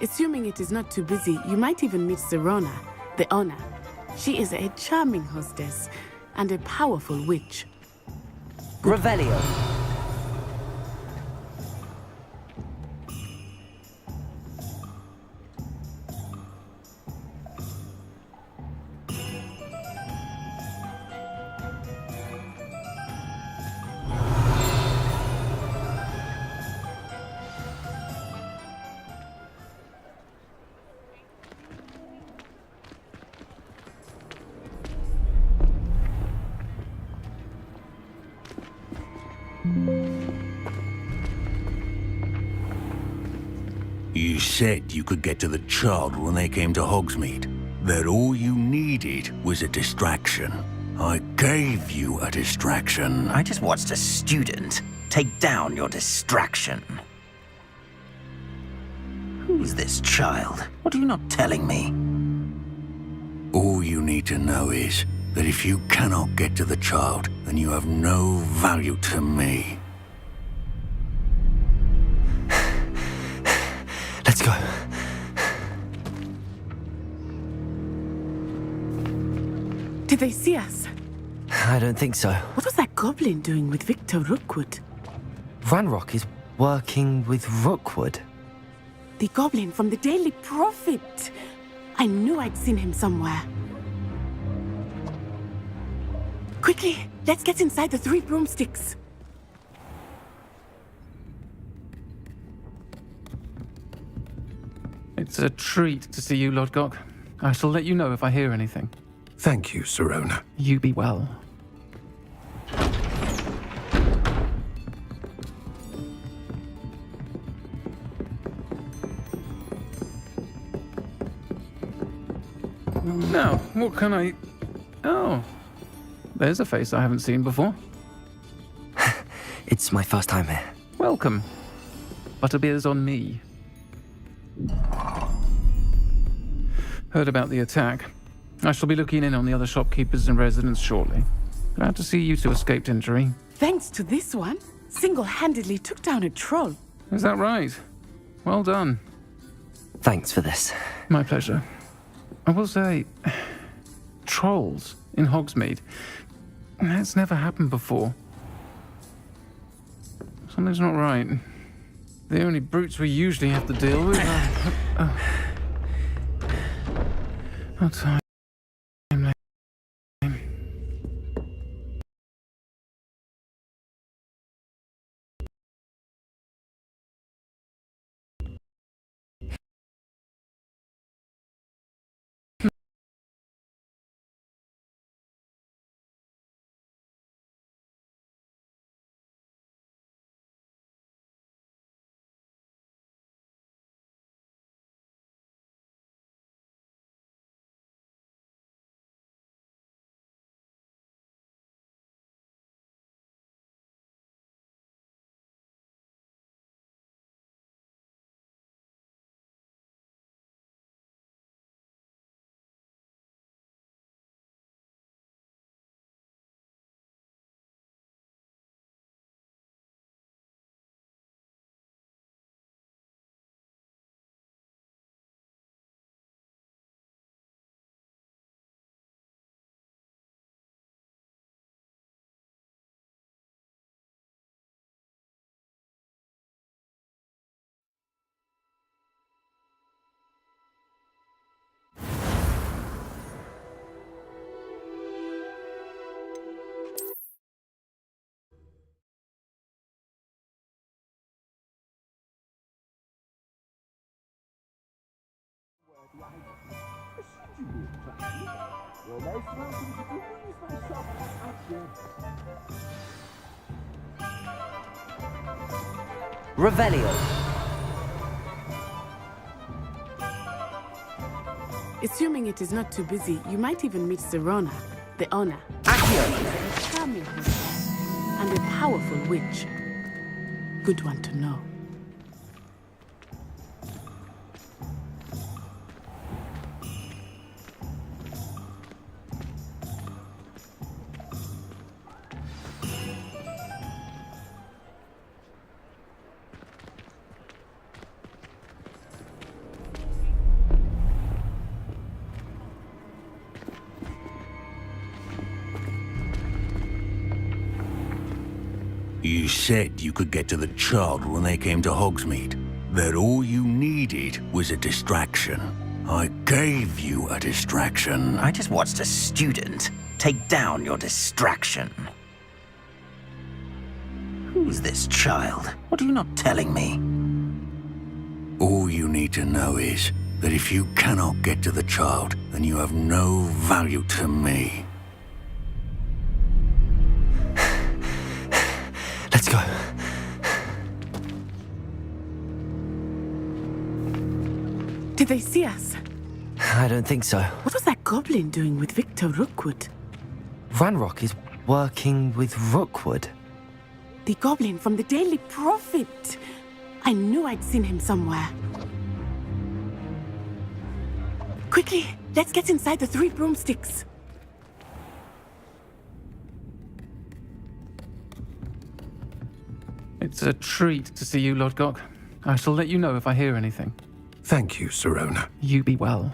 Assuming it is not too busy, you might even meet Serona, the owner. She is a charming hostess and a powerful witch. Revelio. You said you could get to the child when they came to Hogsmeade. That all you needed was a distraction. I gave you a distraction. I just watched a student take down your distraction. Who's this child? What are you not telling me? All you need to know is that if you cannot get to the child, then you have no value to me. Let's go. Did they see us? I don't think so. What was that goblin doing with Victor Rookwood? Ranrock is working with Rookwood. The goblin from the Daily Prophet. I knew I'd seen him somewhere. Quickly, let's get inside the 3 broomsticks. It's a treat to see you, Lodgok. I shall let you know if I hear anything. Thank you, Serona. You be well. Now, what can I... Oh, there's a face I haven't seen before. It's my first time here. Welcome. Butterbeer's on me. Heard about the attack. I shall be looking in on the other shopkeepers and residents shortly. Glad to see you two escaped injury. Thanks to this one, single-handedly took down a troll. Is that right? Well done. Thanks for this. My pleasure. I will say, trolls in Hogsmeade. That's never happened before. Something's not right. The only brutes we usually have to deal with are... What time? Revelio. Assuming it is not too busy, you might even meet Serona, the owner. Accio. A charming hostess and a powerful witch. Good one to know. You said you could get to the child when they came to Hogsmeade. That all you needed was a distraction. I gave you a distraction. I just watched a student take down your distraction. Who's this child? What are you not telling me? All you need to know is that if you cannot get to the child, then you have no value to me. Let's go. Did they see us? I don't think so. What was that goblin doing with Victor Rookwood? Ranrock is working with Rookwood. The goblin from the Daily Prophet. I knew I'd seen him somewhere. Quickly, let's get inside the 3 broomsticks. It's a treat to see you, Lodgok. I shall let you know if I hear anything. Thank you, Sirona. You be well.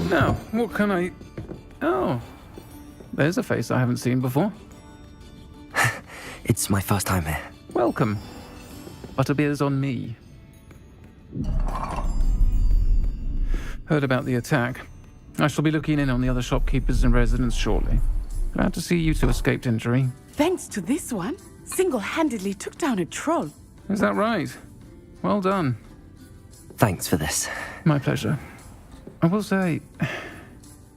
Now, what can I... Oh, there's a face I haven't seen before. It's my first time here. Welcome. Butterbeer's on me. Heard about the attack. I shall be looking in on the other shopkeepers and residents shortly. Glad to see you two escaped injury. Thanks to this one, single-handedly took down a troll. Is that right? Well done. Thanks for this. My pleasure. I will say,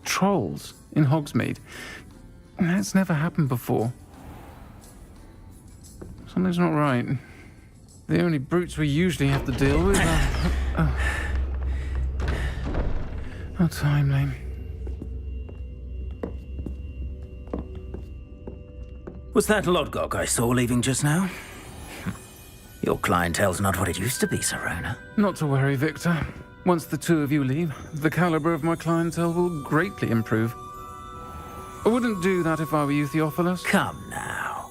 trolls in Hogsmeade. That's never happened before. Something's not right. The only brutes we usually have to deal with are... How timely. Was that Lodgok I saw leaving just now? Your clientele's not what it used to be, Sirona. Not to worry, Victor. Once the two of you leave, the caliber of my clientele will greatly improve. I wouldn't do that if I were you, Theophilus. Come now.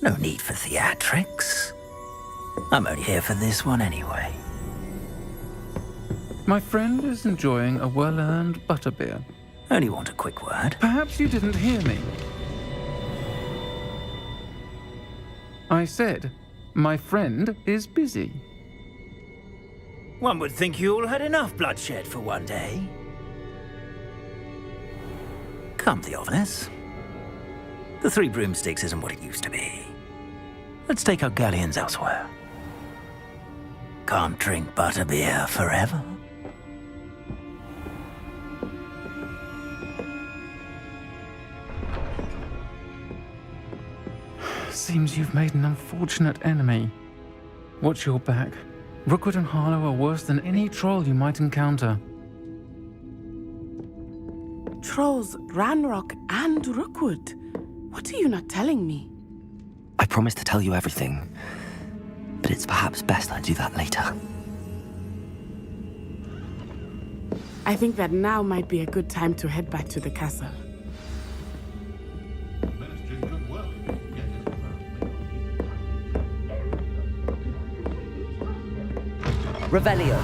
No need for theatrics. I'm only here for this one anyway. My friend is enjoying a well-earned butterbeer. Only want a quick word. Perhaps you didn't hear me. I said, my friend is busy. One would think you all had enough bloodshed for one day. Come, Theophilus. The 3 broomsticks isn't what it used to be. Let's take our galleons elsewhere. Can't drink butterbeer forever. Seems you've made an unfortunate enemy. Watch your back. Rookwood and Harlow are worse than any troll you might encounter. Trolls, Ranrock, and Rookwood. What are you not telling me? I promised to tell you everything, but it's perhaps best I do that later. I think that now might be a good time to head back to the castle. Revelio.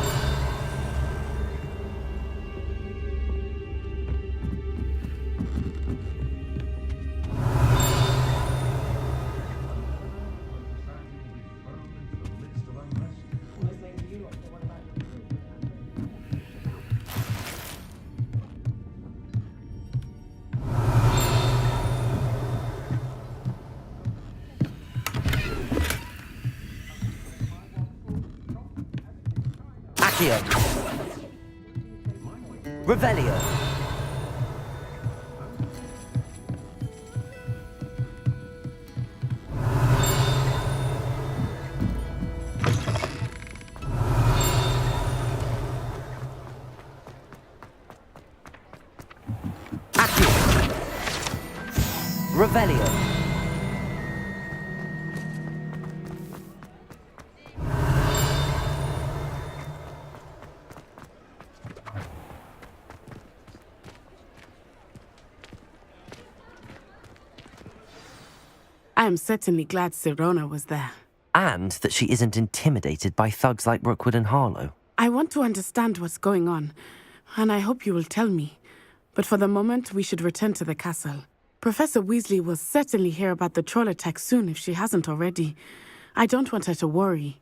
Accio. Revelio. Accio. Revelio. I am certainly glad Sirona was there. And that she isn't intimidated by thugs like Rookwood and Harlow. I want to understand what's going on, and I hope you will tell me. But for the moment, we should return to the castle. Professor Weasley will certainly hear about the troll attack soon if she hasn't already. I don't want her to worry.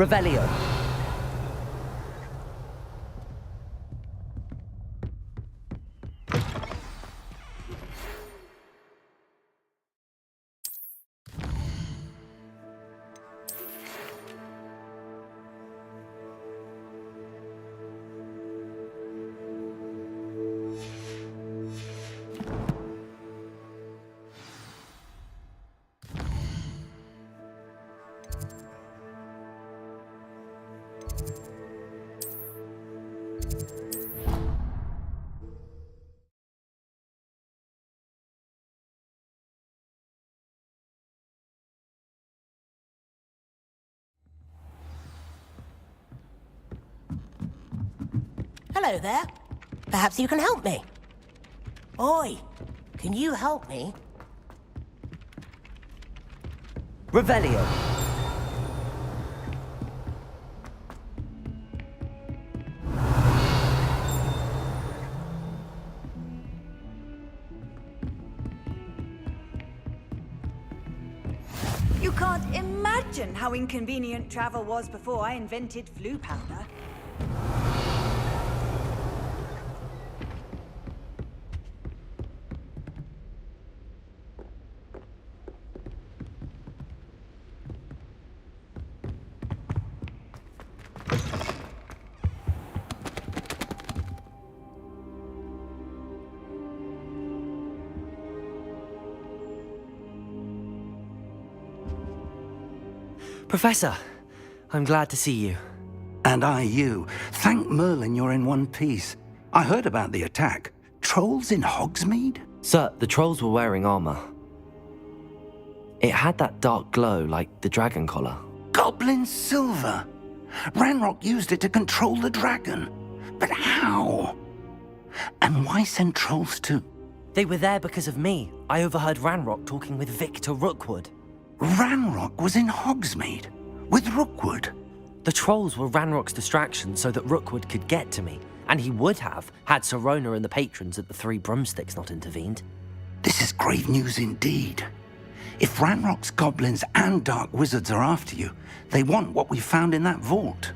Revelio. Hello there. Perhaps you can help me. Oi, can you help me? Revelio. You can't imagine how inconvenient travel was before I invented flu powder. Professor, I'm glad to see you. And I you. Thank Merlin you're in one piece. I heard about the attack. Trolls in Hogsmeade? Sir, the trolls were wearing armor. It had that dark glow like the dragon collar. Goblin silver! Ranrock used it to control the dragon. But how? And why send trolls to... They were there because of me. I overheard Ranrock talking with Victor Rookwood. Ranrock was in Hogsmeade? With Rookwood? The trolls were Ranrock's distraction so that Rookwood could get to me. And he would have, had Sirona and the patrons at the Three Broomsticks not intervened. This is grave news indeed. If Ranrock's goblins and dark wizards are after you, they want what we found in that vault.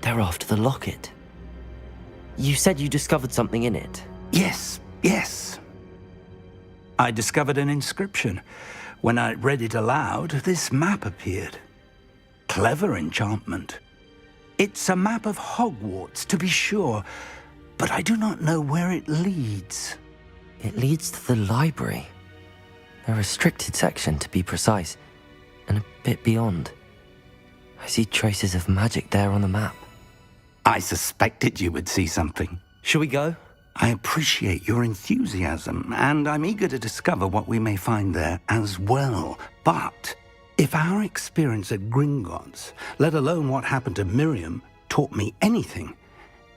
They're after the locket. You said you discovered something in it. Yes. I discovered an inscription. When I read it aloud, this map appeared. Clever enchantment. It's a map of Hogwarts, to be sure, but I do not know where it leads. It leads to the library. A restricted section, to be precise, and a bit beyond. I see traces of magic there on the map. I suspected you would see something. Shall we go? I appreciate your enthusiasm, and I'm eager to discover what we may find there as well. But if our experience at Gringotts, let alone what happened to Miriam, taught me anything,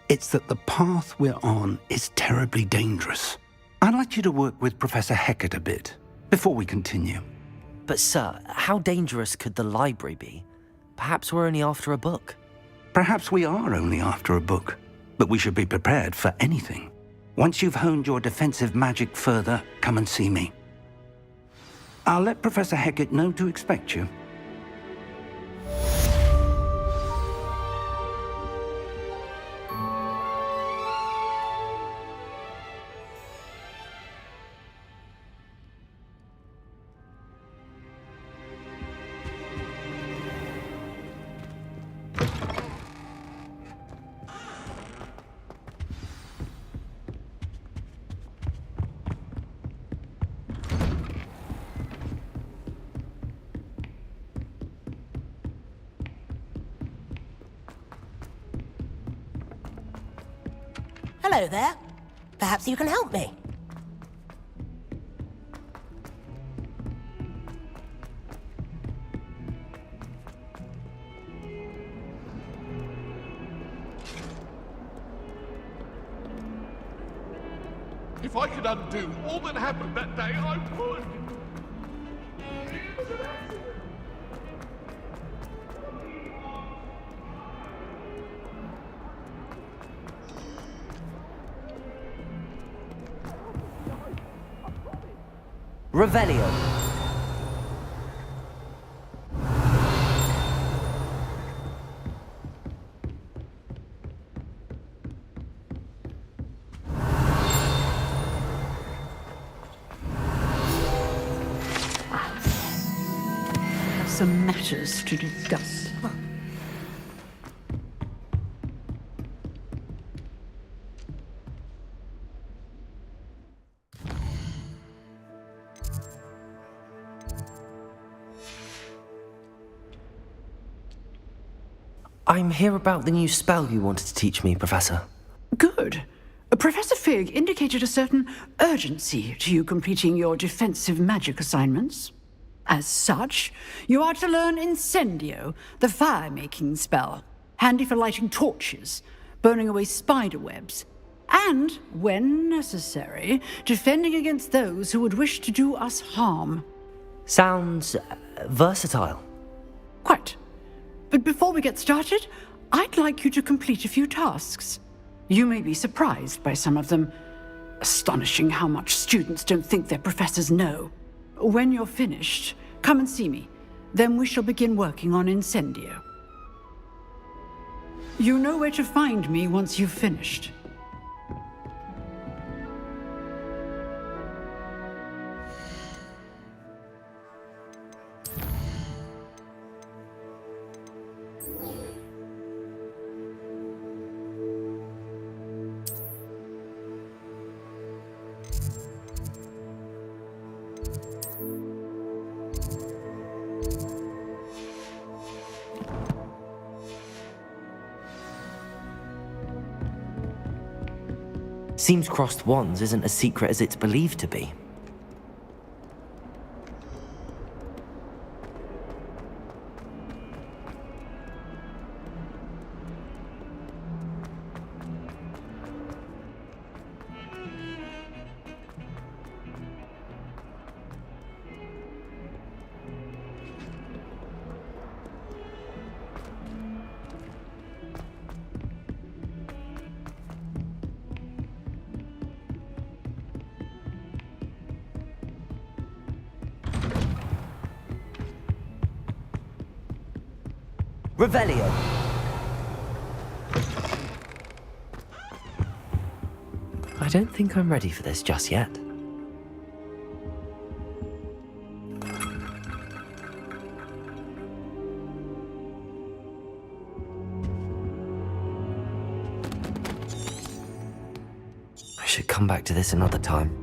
it's that the path we're on is terribly dangerous. I'd like you to work with Professor Hecat a bit before we continue. But sir, how dangerous could the library be? Perhaps we're only after a book. Perhaps we are only after a book, but we should be prepared for anything. Once you've honed your defensive magic further, come and see me. I'll let Professor Hecat know to expect you. Hello there. Perhaps you can help me. If I could undo all that happened that day, I would. Revelio. Have some matters to discuss. I'm here about the new spell you wanted to teach me, Professor. Good. Professor Fig indicated a certain urgency to you completing your defensive magic assignments. As such, you are to learn Incendio, the fire-making spell, handy for lighting torches, burning away spider webs, and, when necessary, defending against those who would wish to do us harm. Sounds versatile. Quite. But before we get started, I'd like you to complete a few tasks. You may be surprised by some of them. Astonishing how much students don't think their professors know. When you're finished, come and see me. Then we shall begin working on Incendio. You know where to find me once you've finished. Seems crossed wands isn't as secret as it's believed to be. Revelio. I don't think I'm ready for this just yet. I should come back to this another time.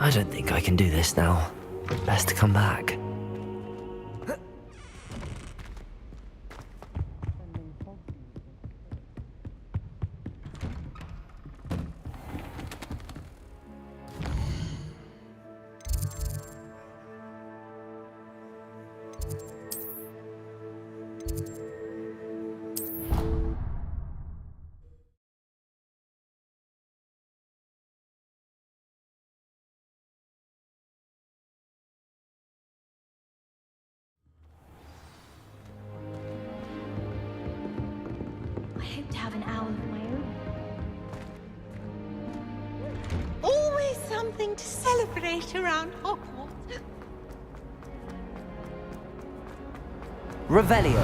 I don't think I can do this now. Best to come back. I hope to have an owl of my own. Always something to celebrate around Hogwarts. Revelio.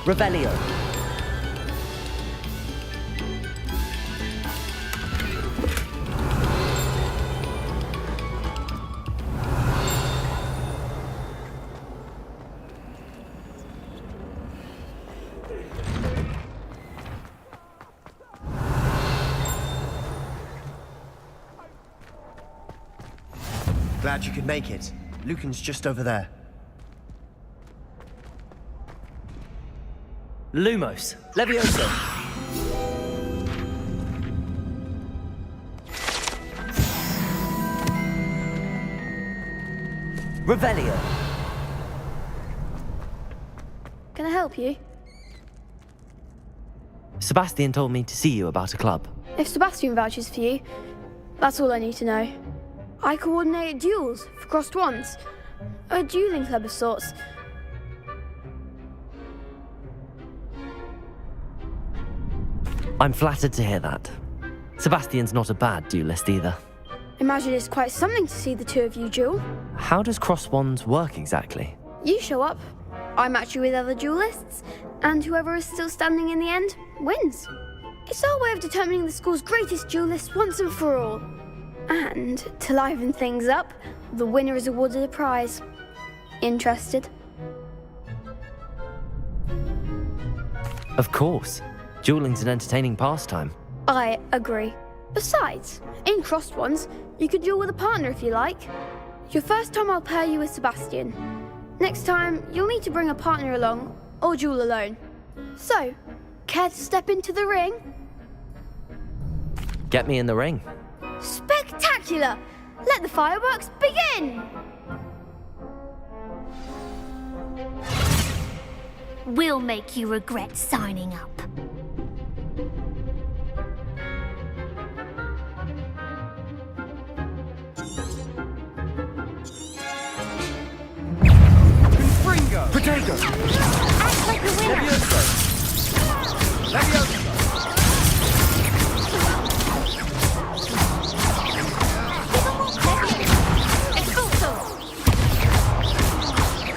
Revelio. Glad you could make it. Lucan's just over there. Lumos. Levioso. Revelio. Can I help you? Sebastian told me to see you about a club. If Sebastian vouches for you, that's all I need to know. I coordinate duels for crossed wands. A dueling club of sorts. I'm flattered to hear that. Sebastian's not a bad duelist either. Imagine it's quite something to see the two of you duel. How does cross wands work exactly? You show up, I match you with other duelists, and whoever is still standing in the end wins. It's our way of determining the school's greatest duelist once and for all. And to liven things up, the winner is awarded a prize. Interested? Of course. Dueling's an entertaining pastime. I agree. Besides, in crossed ones, you could duel with a partner if you like. Your first time I'll pair you with Sebastian. Next time, you'll need to bring a partner along, or duel alone. So, care to step into the ring? Get me in the ring. Spectacular! Let the fireworks begin! We'll make you regret signing up. Potato! Act like a winner! Levioso! Levioso! Expulso!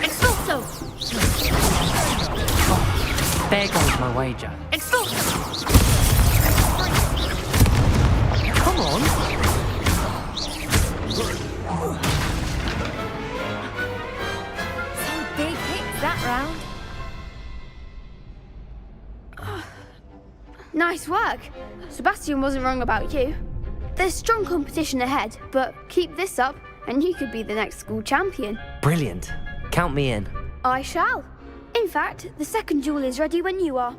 Expulso! There goes my wager. Expulso! Come on! Big hits that round. Nice work. Sebastian wasn't wrong about you. There's strong competition ahead, but keep this up and you could be the next school champion. Brilliant. Count me in. I shall. In fact, the second duel is ready when you are.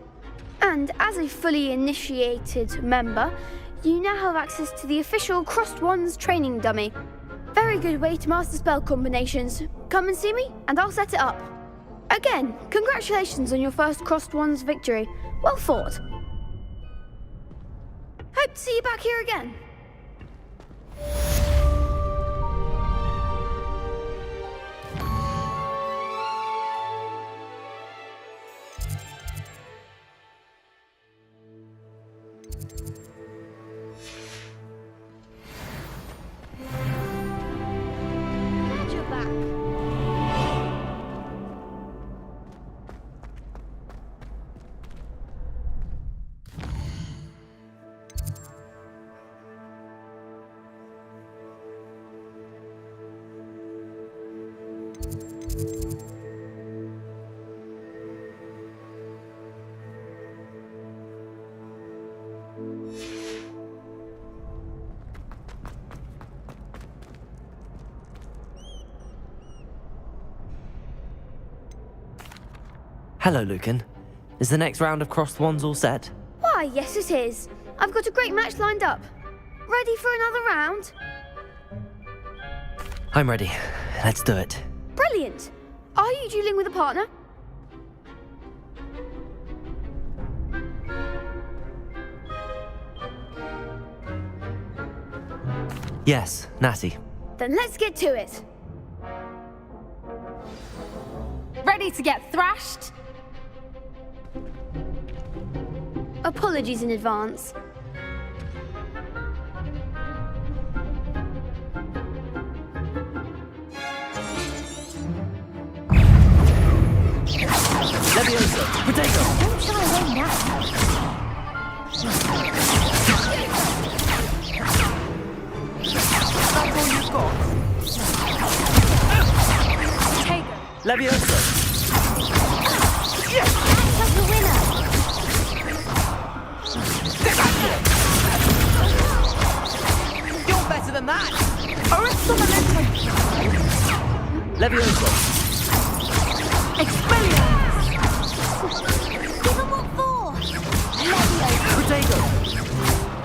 And as a fully initiated member, you now have access to the official Crossed Wands training dummy. Very good way to master spell combinations. Come and see me, and I'll set it up. Again, congratulations on your first Crossed Wands victory. Well fought. Hope to see you back here again. Hello, Lucan. Is the next round of crossed wands all set? Why, yes it is. I've got a great match lined up. Ready for another round? I'm ready. Let's do it. Brilliant. Are you dueling with a partner? Yes, Natty. Then let's get to it. Ready to get thrashed? Apologies in advance. Leviosa! Potato! Don't shy away now. That's all you've got. Potato. Leviosa! That's the winner. You're better than that! Arrest the momentum. Leviosa! Expelliarmus. Give them what for. Leviosa. Potato!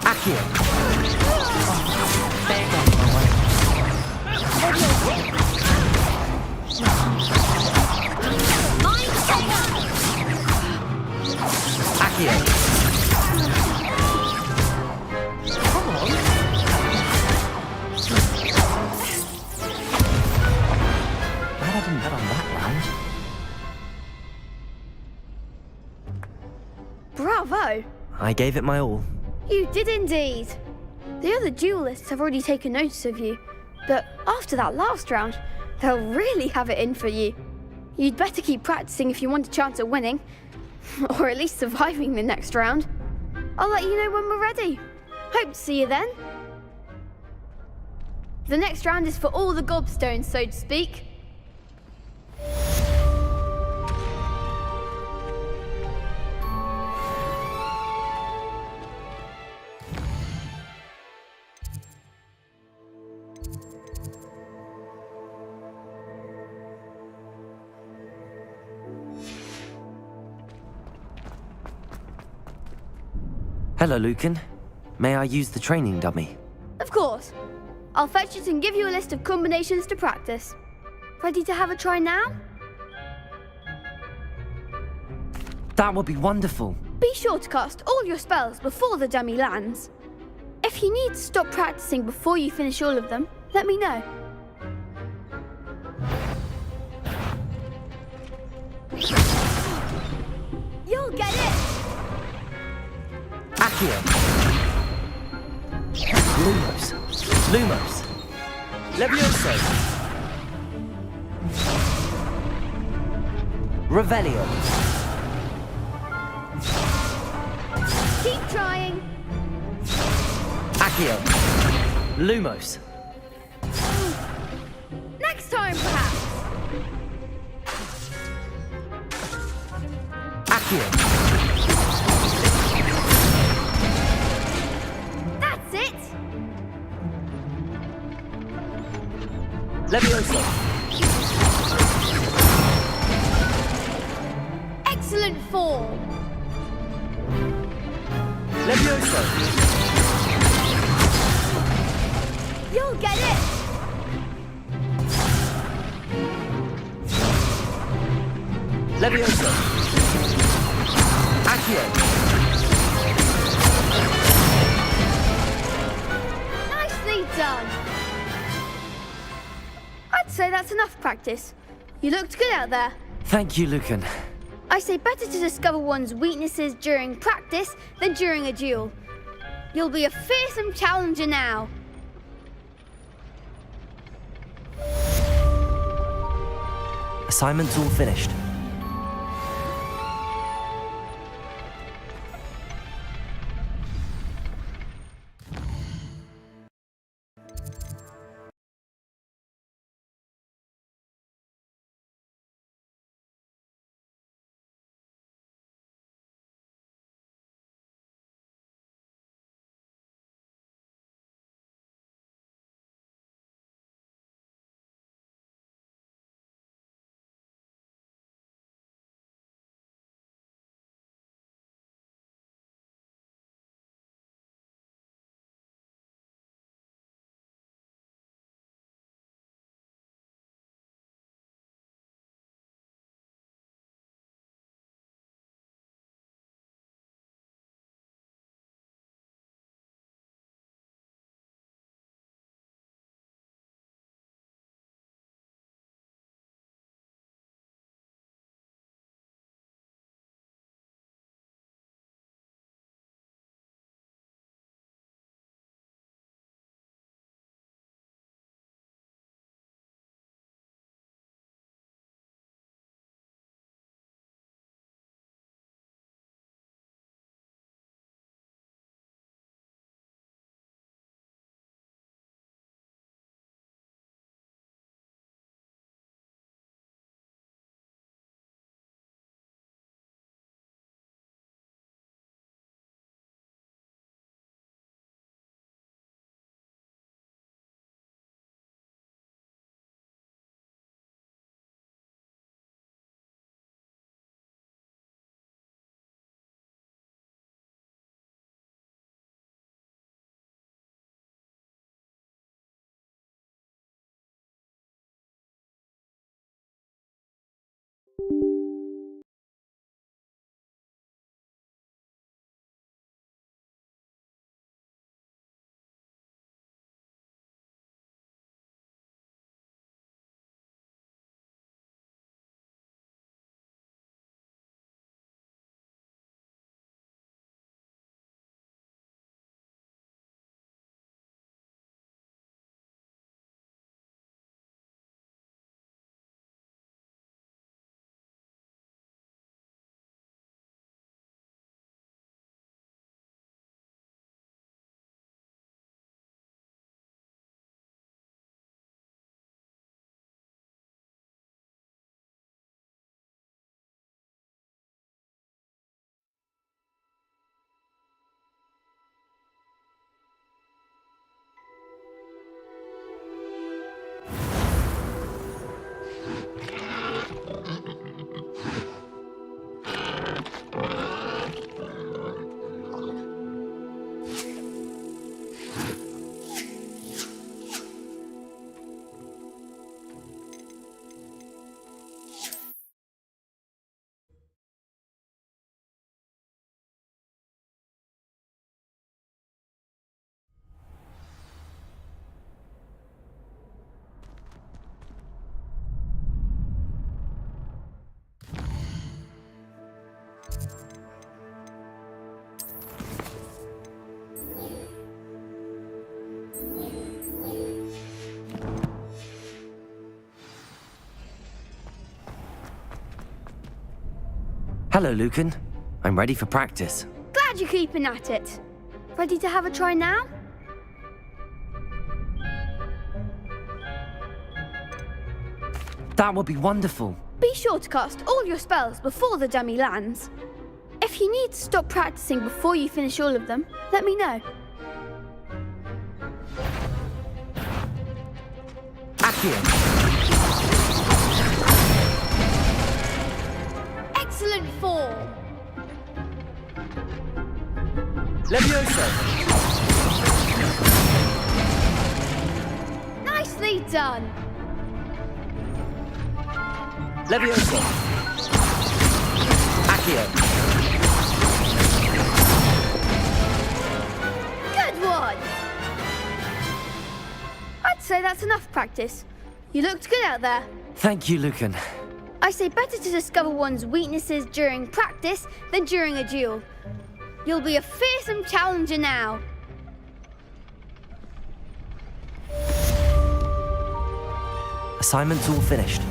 Accio! Mind potato. Accio! Come on! Glad I didn't bet on that round. Bravo! I gave it my all. You did indeed. The other duelists have already taken notice of you, but after that last round, they'll really have it in for you. You'd better keep practicing if you want a chance at winning, or at least surviving the next round. I'll let you know when we're ready. Hope to see you then. The next round is for all the gobstones, so to speak. Hello, Lucan. May I use the training dummy? Of course. I'll fetch it and give you a list of combinations to practice. Ready to have a try now? That would be wonderful. Be sure to cast all your spells before the dummy lands. If you need to stop practicing before you finish all of them, let me know. You'll get it! Accio! Lumos. Lumos. Leviosa! Revelio! Keep trying. Accio! Lumos. Next time, perhaps. Accio! That's it. Leviosa! Excellent form. Leviosa! You'll get it. Leviosa! Accio! Nicely done. I'd say that's enough practice. You looked good out there. Thank you, Lucan. I say better to discover one's weaknesses during practice than during a duel. You'll be a fearsome challenger now. Assignment's all finished. Hello, Lucan. I'm ready for practice. Glad you're keeping at it. Ready to have a try now? That would be wonderful. Be sure to cast all your spells before the dummy lands. If you need to stop practicing before you finish all of them, let me know. Accio. Excellent form. Levioso. Nicely done. Levioso. Accio. Good one. I'd say that's enough practice. You looked good out there. Thank you, Lucan. I say better to discover one's weaknesses during practice than during a duel. You'll be a fearsome challenger now. Assignment's all finished.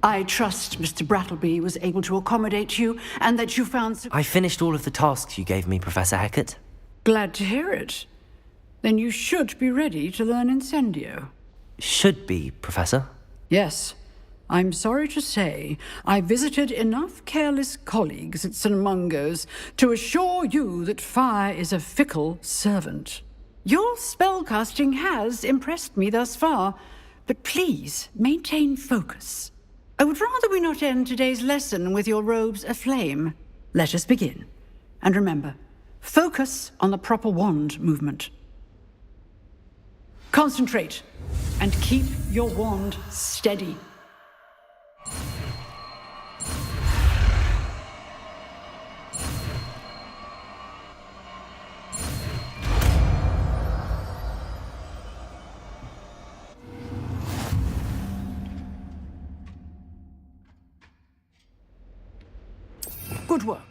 I trust Mr. Brattleby was able to accommodate you, and that you found... I finished all of the tasks you gave me, Professor Hecat. Glad to hear it. Then you should be ready to learn Incendio. Should be, Professor? Yes. I'm sorry to say, I visited enough careless colleagues at St. Mungo's to assure you that fire is a fickle servant. Your spellcasting has impressed me thus far, but please maintain focus. I would rather we not end today's lesson with your robes aflame. Let us begin. And remember, focus on the proper wand movement. Concentrate, and keep your wand steady. Good work.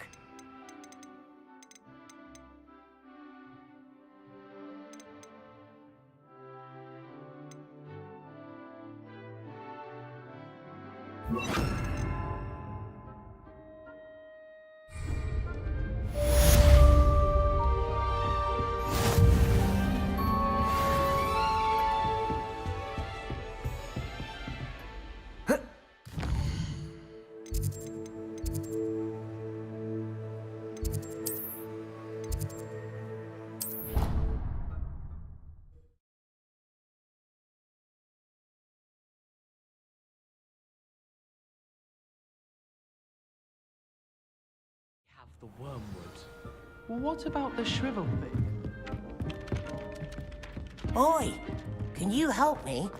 The wormwood. Well, what about the shrivel thing? Oi, can you help me?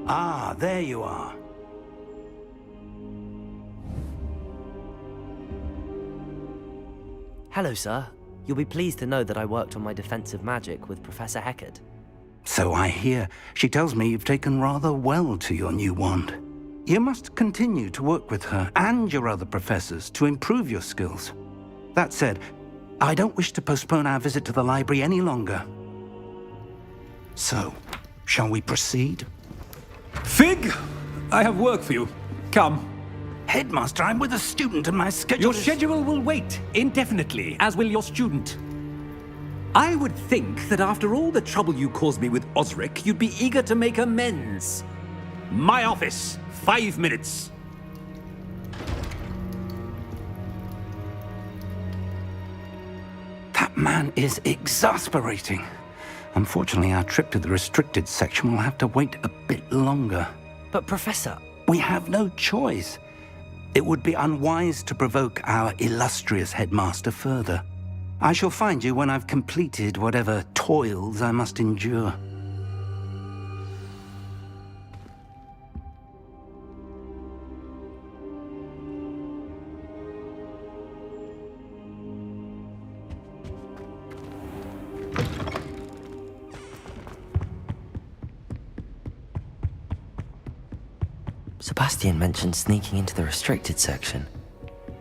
Ah, there you are. Hello, sir. You'll be pleased to know that I worked on my defensive magic with Professor Hecat. So I hear. She tells me you've taken rather well to your new wand. You must continue to work with her and your other professors to improve your skills. That said, I don't wish to postpone our visit to the library any longer. So, shall we proceed? Fig! I have work for you. Come. Headmaster, I'm with a student and my schedule Your schedule will wait indefinitely, as will your student. I would think that after all the trouble you caused me with Osric, you'd be eager to make amends. My office, 5 minutes. That man is exasperating. Unfortunately, our trip to the restricted section will have to wait a bit longer. But, Professor... We have no choice. It would be unwise to provoke our illustrious headmaster further. I shall find you when I've completed whatever toils I must endure. Sebastian mentioned sneaking into the restricted section.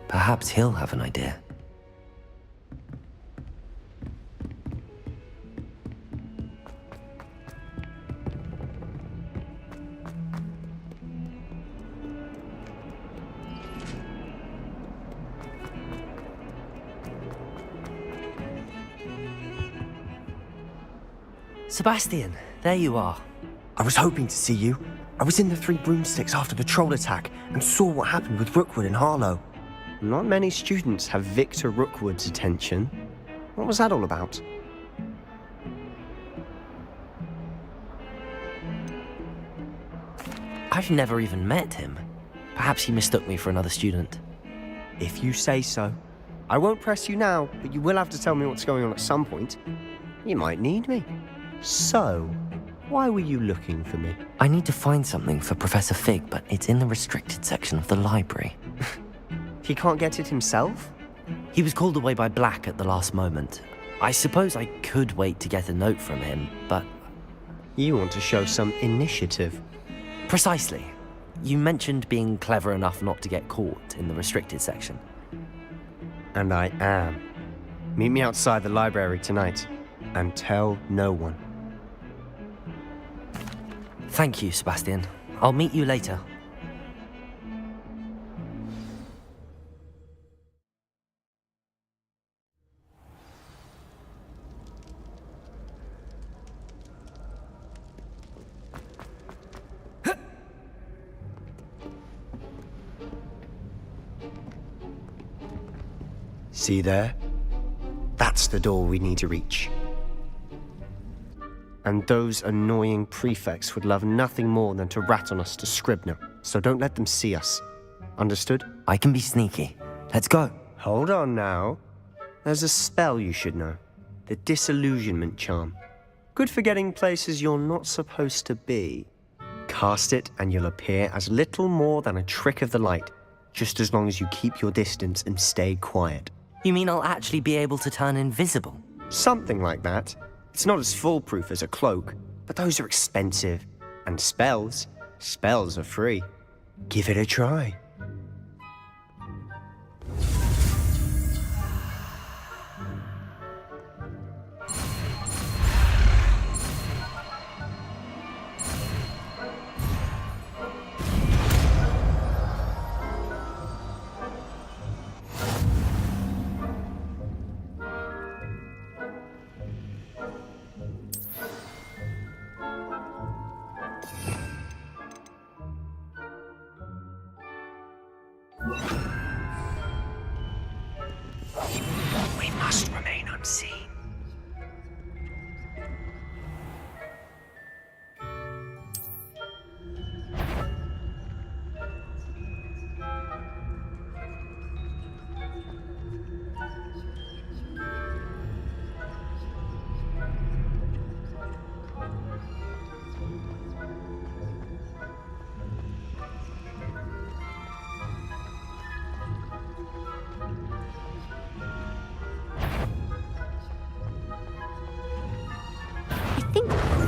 Perhaps he'll have an idea. Sebastian, there you are. I was hoping to see you. I was in the Three Broomsticks after the troll attack and saw what happened with Rookwood and Harlow. Not many students have Victor Rookwood's attention. What was that all about? I've never even met him. Perhaps he mistook me for another student. If you say so. I won't press you now, but you will have to tell me what's going on at some point. You might need me. So, why were you looking for me? I need to find something for Professor Fig, but it's in the restricted section of the library. He can't get it himself? He was called away by Black at the last moment. I suppose I could wait to get a note from him, but... You want to show some initiative. Precisely. You mentioned being clever enough not to get caught in the restricted section. And I am. Meet me outside the library tonight, and tell no one. Thank you, Sebastian. I'll meet you later. See there? That's the door we need to reach. And those annoying prefects would love nothing more than to rat on us to Scribner, so don't let them see us. Understood? I can be sneaky. Let's go. Hold on now. There's a spell you should know. The Disillusionment Charm. Good for getting places you're not supposed to be. Cast it and you'll appear as little more than a trick of the light, just as long as you keep your distance and stay quiet. You mean I'll actually be able to turn invisible? Something like that. It's not as foolproof as a cloak, but those are expensive. And spells are free. Give it a try. We must remain unseen.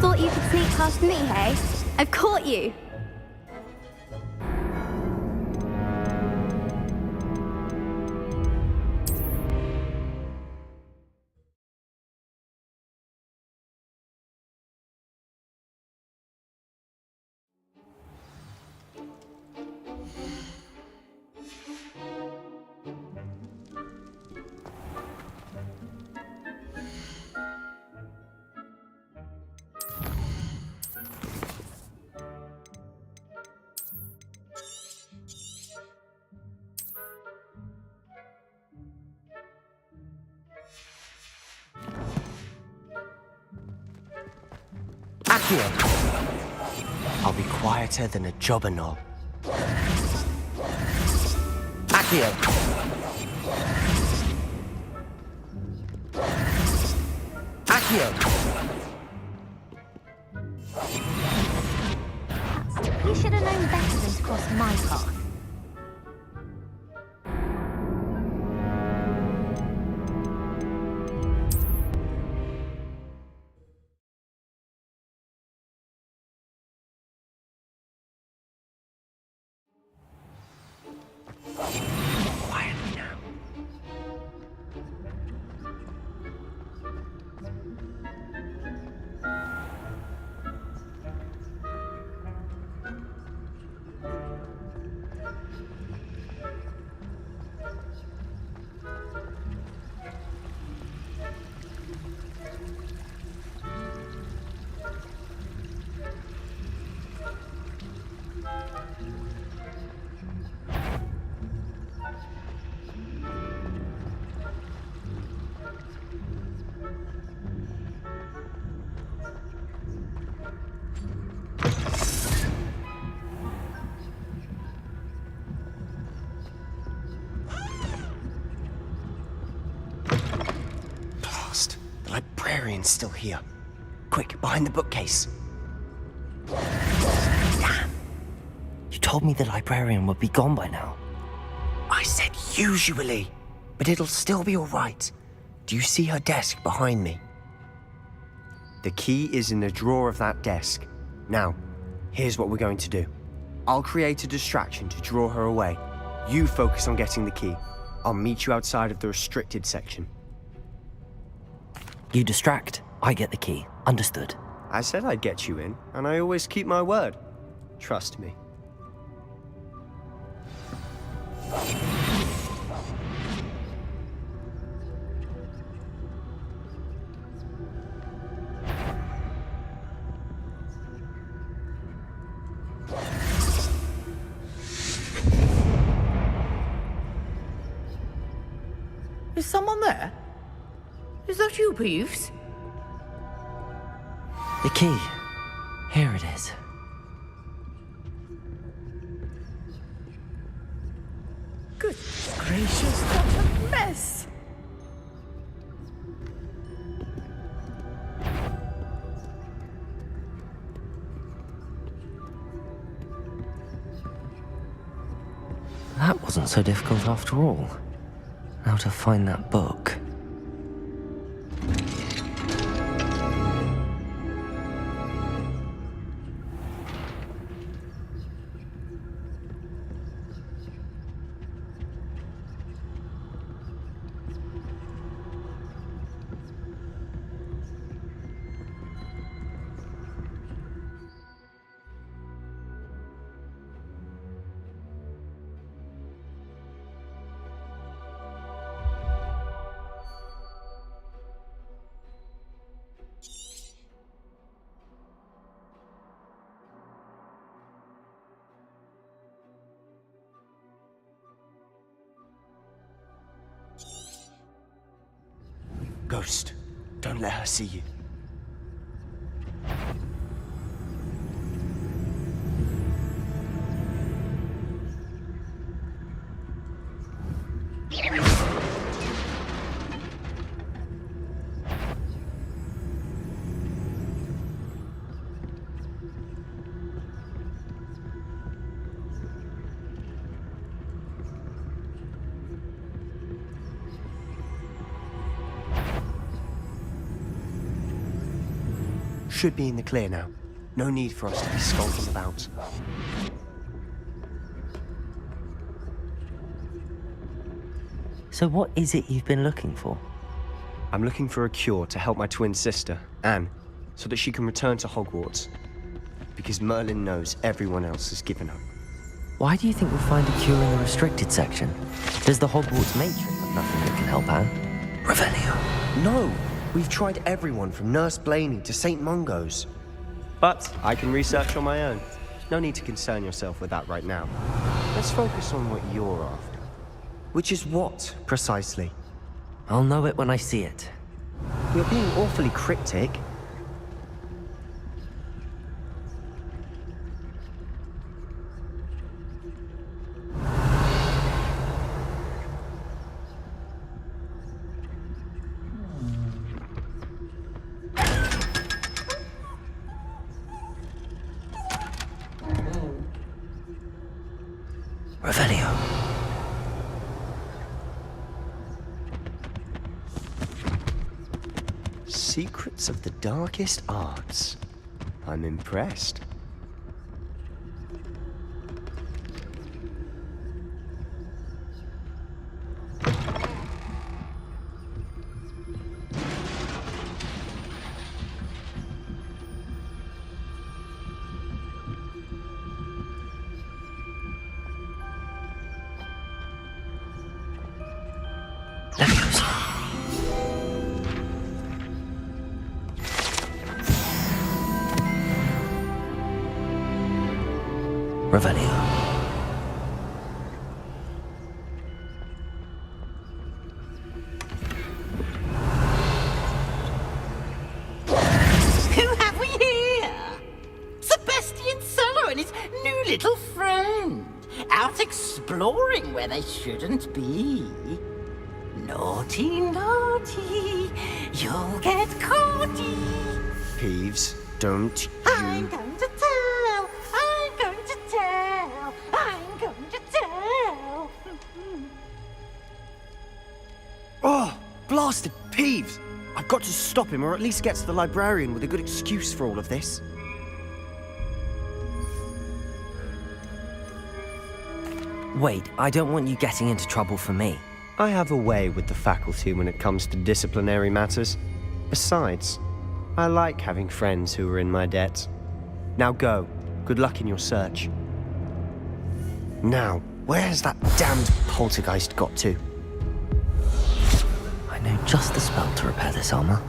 Thought you could sneak past me, hey? I've caught you! I'll be quieter than a jobberknoll. Accio! Accio! You should have known better than to cross my path. Quietly now. The librarian's still here. Quick, behind the bookcase. Damn. You told me the librarian would be gone by now. I said usually, but it'll still be all right. Do you see her desk behind me? The key is in the drawer of that desk. Now, here's what we're going to do. I'll create a distraction to draw her away. You focus on getting the key. I'll meet you outside of the restricted section. You distract, I get the key. Understood. I said I'd get you in, and I always keep my word. Trust me. Is someone there? Is that you, Peeves? The key. Here it is. Good gracious, what a mess! That wasn't so difficult after all. Now to find that book. Ghost, don't let her see you. Should be in the clear now. No need for us to be skulking about. So what is it you've been looking for? I'm looking for a cure to help my twin sister, Anne, so that she can return to Hogwarts. Because Merlin knows everyone else has given up. Why do you think we'll find a cure in the restricted section? Does the Hogwarts matron have nothing that can help Anne? Revelio. No! We've tried everyone from Nurse Blaney to St. Mungo's. But I can research on my own. No need to concern yourself with that right now. Let's focus on what you're after. Which is what, precisely? I'll know it when I see it. You're being awfully cryptic. Revelio. Secrets of the darkest arts. I'm impressed. Revelio. Who have we here? Sebastian Solo and his new little friend. Out exploring where they shouldn't be. Naughty, naughty. You'll get caughty. Peeves, don't you... I'm going to tell. I'm going to tell. I'm going to tell. Oh, blasted Peeves! I've got to stop him, or at least get to the librarian with a good excuse for all of this. Wait, I don't want you getting into trouble for me. I have a way with the faculty when it comes to disciplinary matters. Besides, I like having friends who are in my debt. Now go. Good luck in your search. Now, where's that damned poltergeist got to? I know just the spell to repair this armor.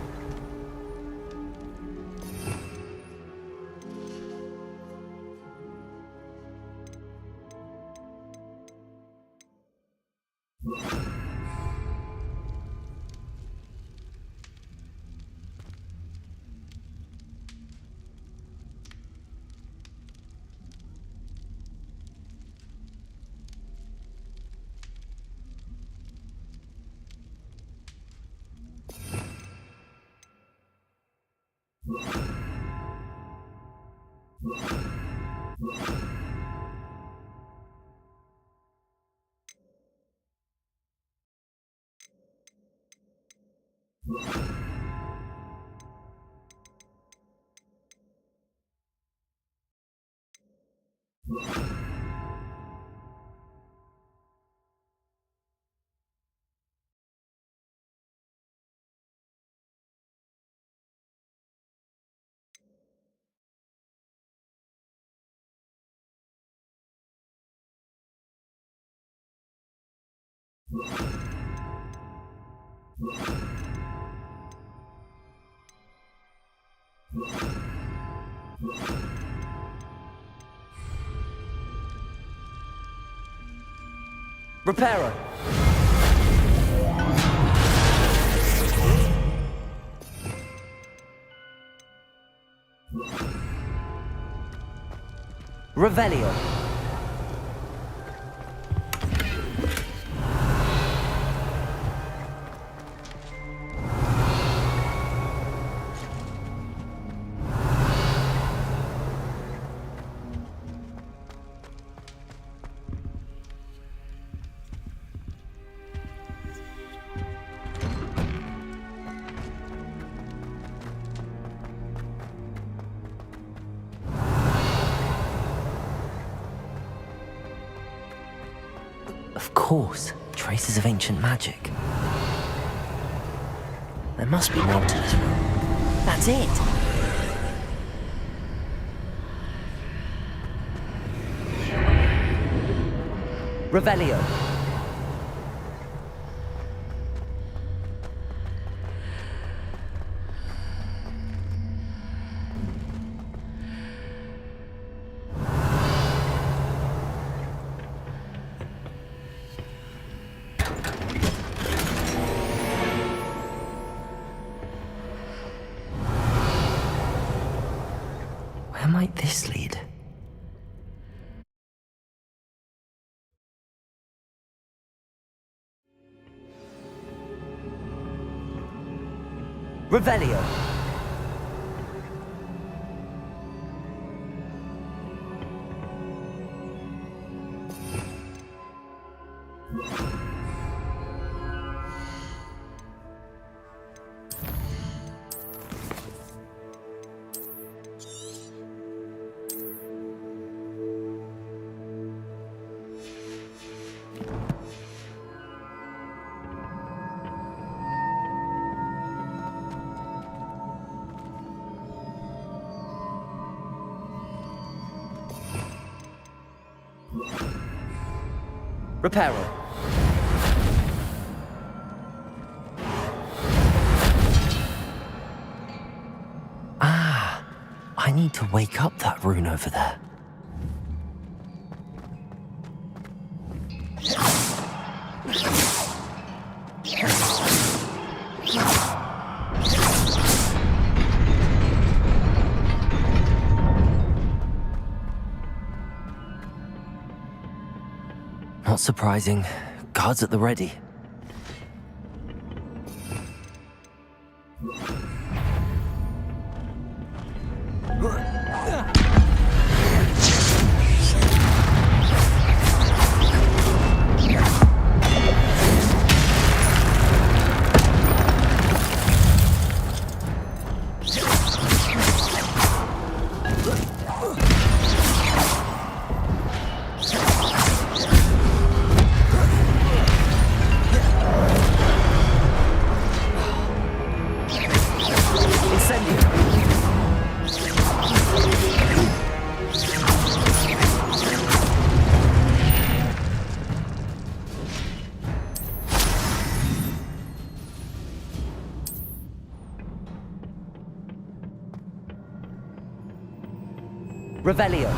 Repairer! Revelio! Of course, traces of ancient magic. There must be more to this room. That's it! Revelio. Where might this lead? Revelio. Repairer. Ah, I need to wake up that rune over there. Not surprising. Guards at the ready. Revelio.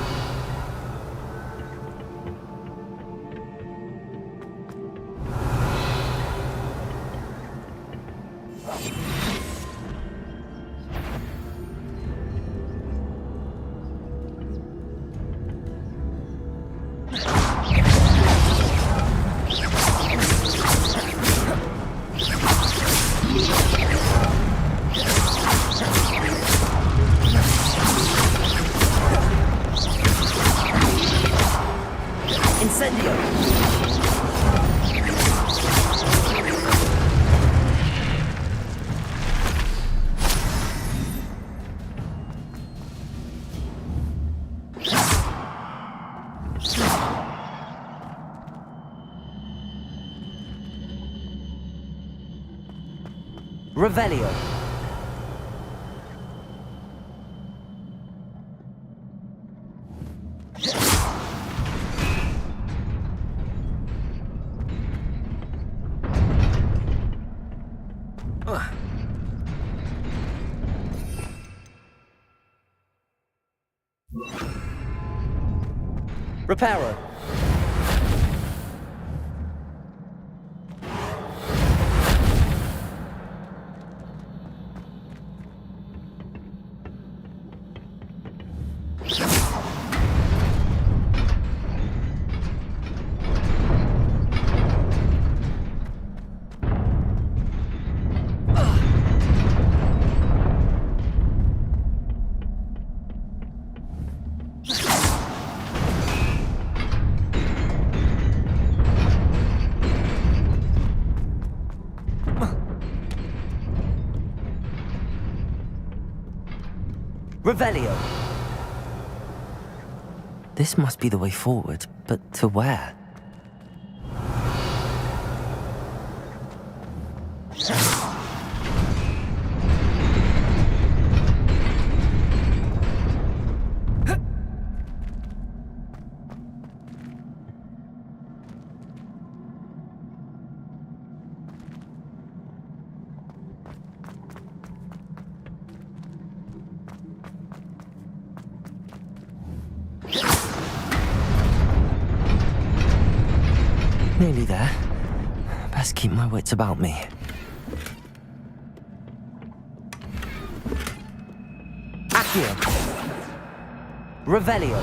Revelio. Reparo. Revelio. This must be the way forward, but to where? Nearly there. Best keep my wits about me. Accio. Revelio.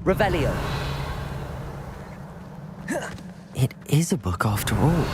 Revelio. It is a book after all.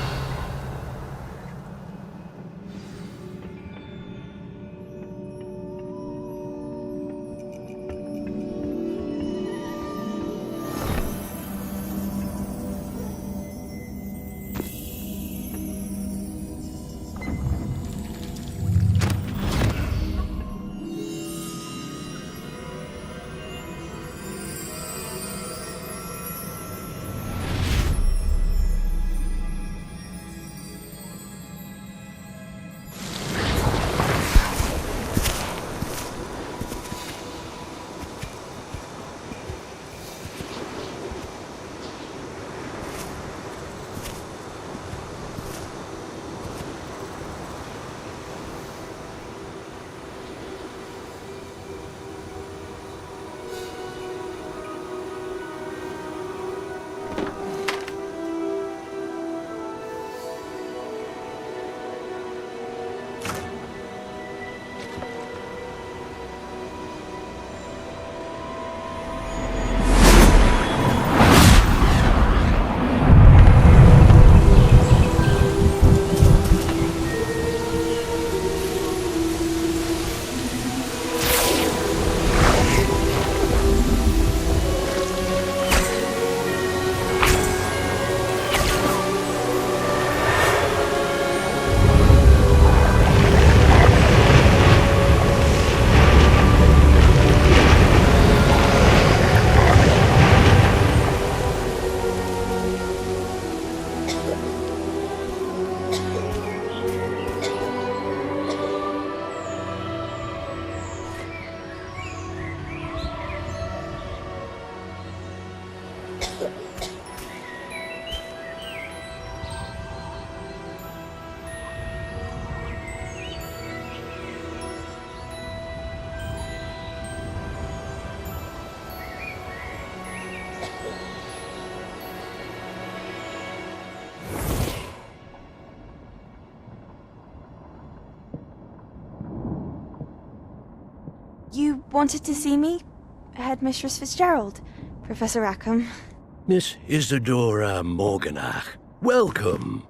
You wanted to see me? Headmistress Fitzgerald, Professor Rackham. Miss Isadora Morganach, welcome.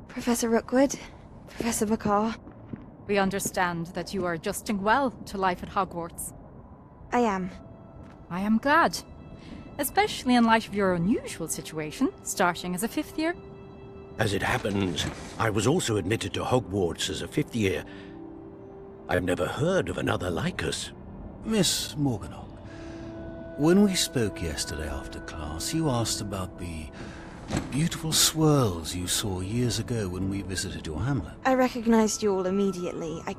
Professor Rookwood, Professor Bakar. We understand that you are adjusting well to life at Hogwarts. I am. I am glad. Especially in light of your unusual situation, starting as a 5th year. As it happens, I was also admitted to Hogwarts as a 5th year. I've never heard of another like us. Miss Morganach, when we spoke yesterday after class, you asked about the beautiful swirls you saw years ago when we visited your hamlet. I recognized you all immediately. I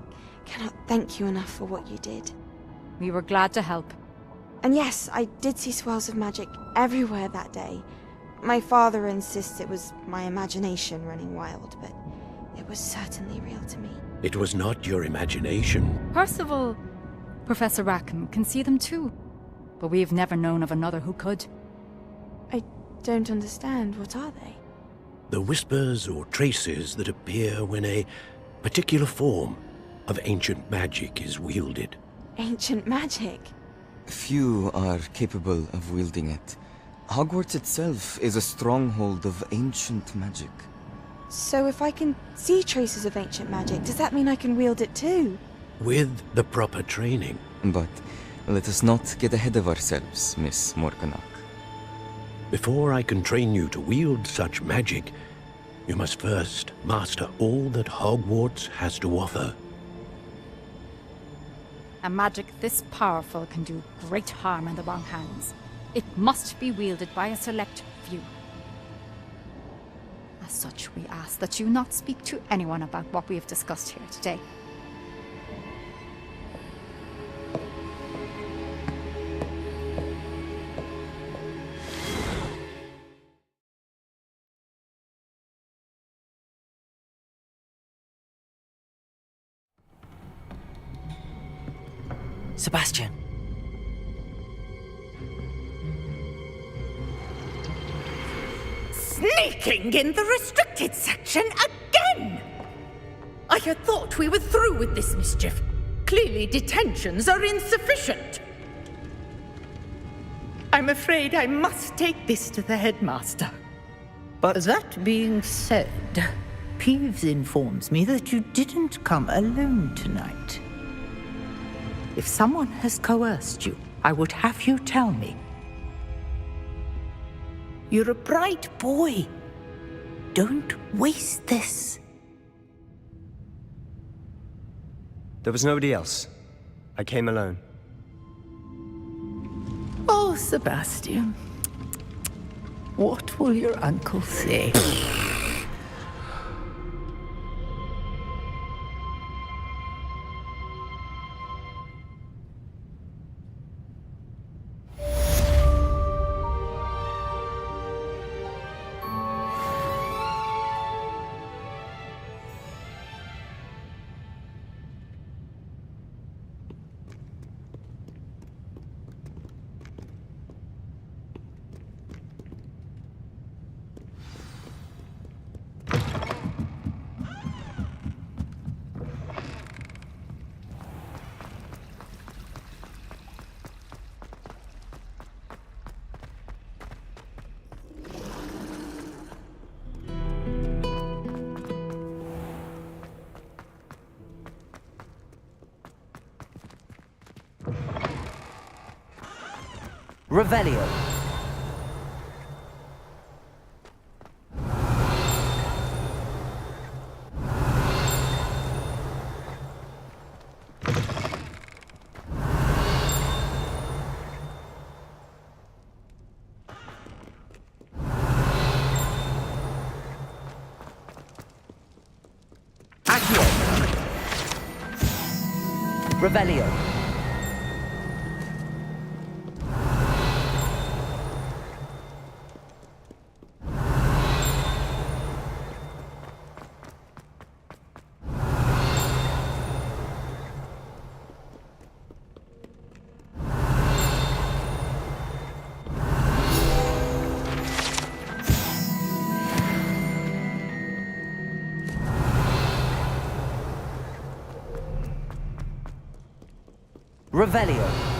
cannot thank you enough for what you did. We were glad to help. And yes, I did see swirls of magic everywhere that day. My father insists it was my imagination running wild, but it was certainly real to me. It was not your imagination. Percival, Professor Rackham can see them too, but we've never known of another who could. I don't understand. What are they? The whispers or traces that appear when a particular form of ancient magic is wielded. Ancient magic? Few are capable of wielding it. Hogwarts itself is a stronghold of ancient magic. So if I can see traces of ancient magic, does that mean I can wield it too? With the proper training. But let us not get ahead of ourselves, Miss Morganach. Before I can train you to wield such magic, you must first master all that Hogwarts has to offer. A magic this powerful can do great harm in the wrong hands. It must be wielded by a select few. As such, we ask that you not speak to anyone about what we have discussed here today. Sebastian. Sneaking in the restricted section again! I had thought we were through with this mischief. Clearly detentions are insufficient. I'm afraid I must take this to the headmaster. But that being said, Peeves informs me that you didn't come alone tonight. If someone has coerced you, I would have you tell me. You're a bright boy. Don't waste this. There was nobody else. I came alone. Oh, Sebastian. What will your uncle say? Revelio. Accio. Revelio. Revelio.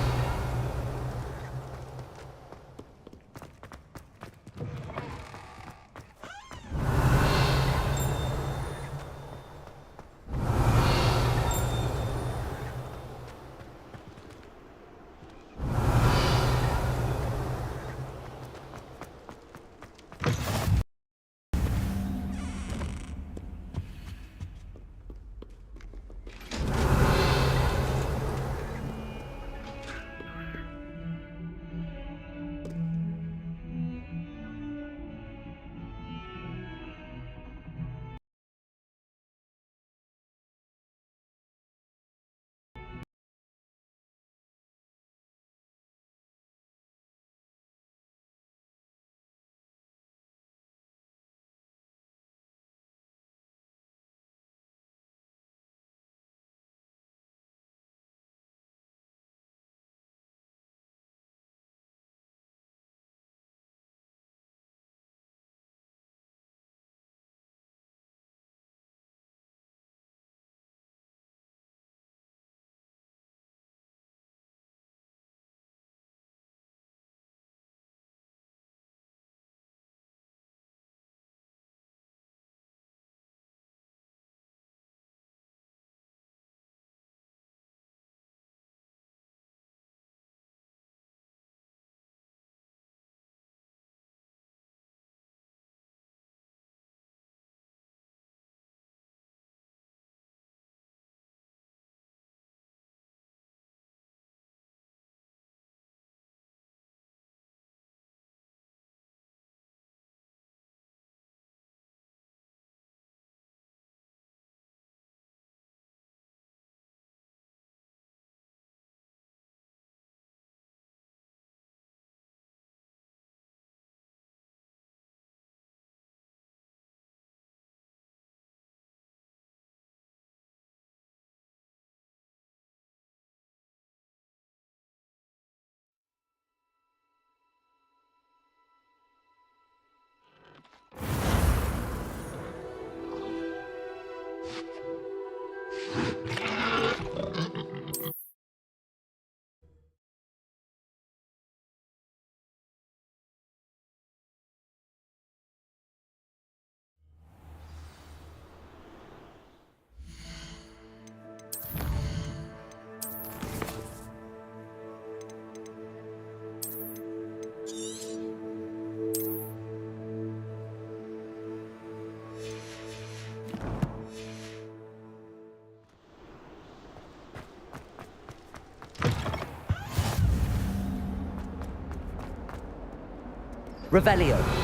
Revelio.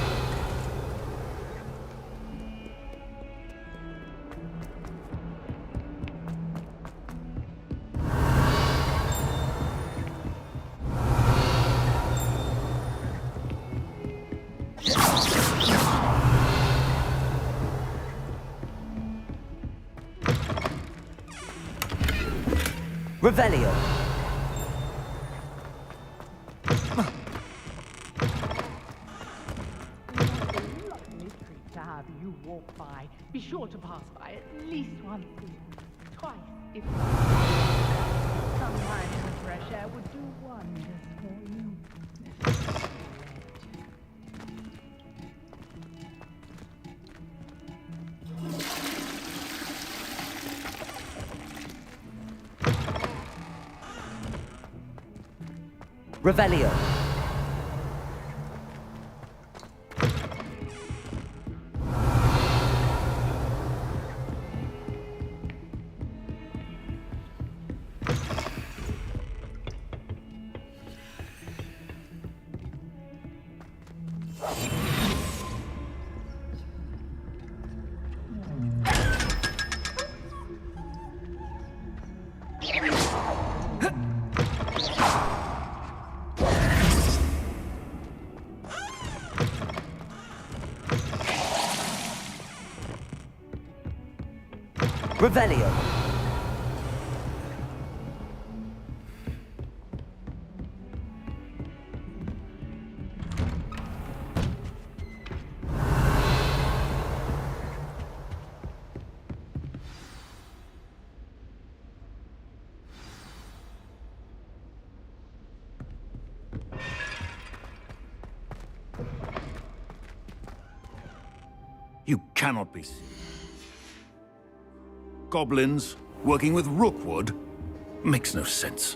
Revelio. To have you walk by. Be sure to pass by at least once a week. Twice, if sometimes the fresh air would do wonders for you. Revelio. Revelio. You cannot be serious. Goblins working with Rookwood? Makes no sense.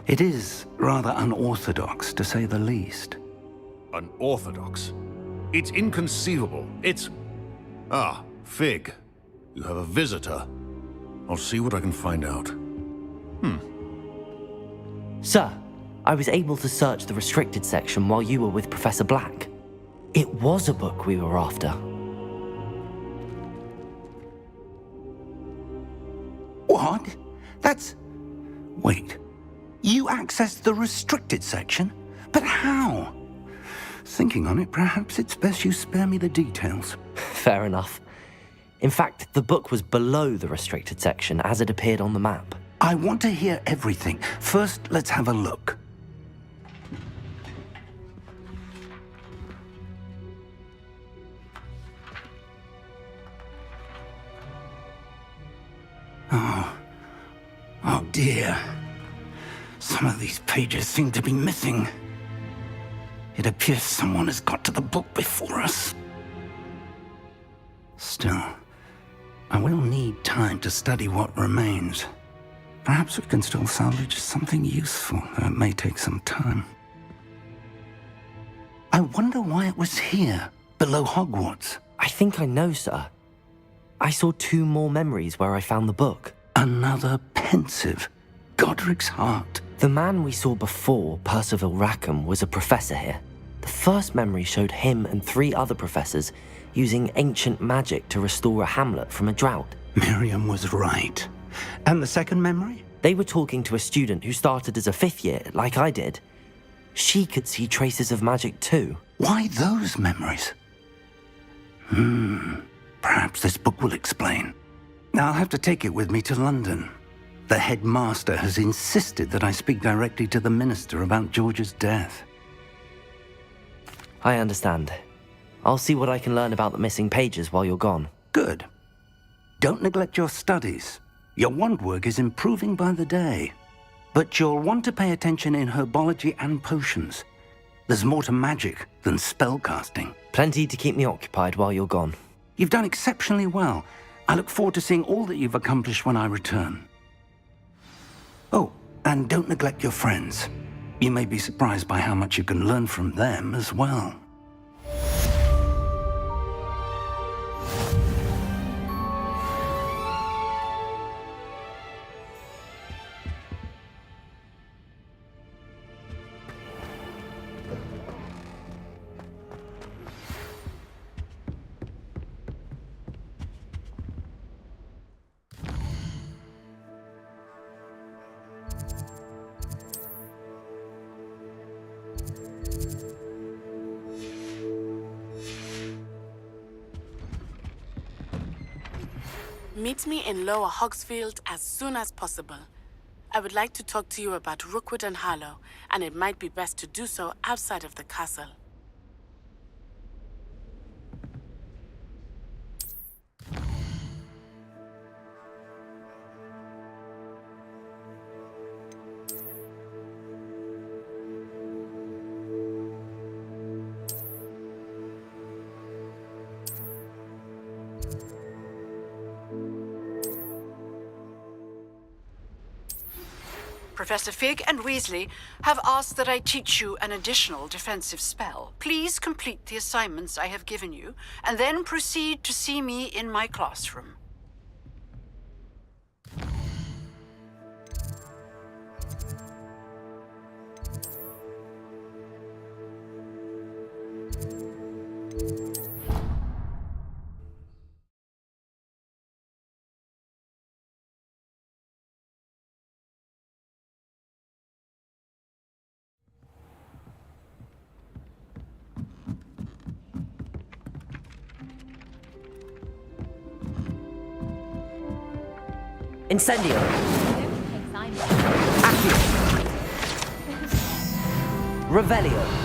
It is rather unorthodox, to say the least. Unorthodox? It's inconceivable. It's... Ah, Fig. You have a visitor. I'll see what I can find out. Sir, I was able to search the restricted section while you were with Professor Black. It was a book we were after. What? That's... Wait. You accessed the restricted section? But how? Thinking on it, perhaps it's best you spare me the details. Fair enough. In fact, the book was below the restricted section as it appeared on the map. I want to hear everything. First, let's have a look. Oh dear. Some of these pages seem to be missing. It appears someone has got to the book before us. Still, I will need time to study what remains. Perhaps we can still salvage something useful, though it may take some time. I wonder why it was here, below Hogwarts. I think I know, sir. I saw 2 more memories where I found the book. Another pensive. Godric's heart. The man we saw before, Percival Rackham, was a professor here. The first memory showed him and 3 other professors using ancient magic to restore a hamlet from a drought. Miriam was right. And the second memory? They were talking to a student who started as a 5th year, like I did. She could see traces of magic too. Why those memories? Perhaps this book will explain. I'll have to take it with me to London. The headmaster has insisted that I speak directly to the minister about George's death. I understand. I'll see what I can learn about the missing pages while you're gone. Good. Don't neglect your studies. Your wand work is improving by the day. But you'll want to pay attention in herbology and potions. There's more to magic than spellcasting. Plenty to keep me occupied while you're gone. You've done exceptionally well. I look forward to seeing all that you've accomplished when I return. Oh, and don't neglect your friends. You may be surprised by how much you can learn from them as well. Meet me in Lower Hogsfield as soon as possible. I would like to talk to you about Rookwood and Harlow, and it might be best to do so outside of the castle. Professor Fig and Weasley have asked that I teach you an additional defensive spell. Please complete the assignments I have given you, and then proceed to see me in my classroom. Incendio. Accio. Revelio.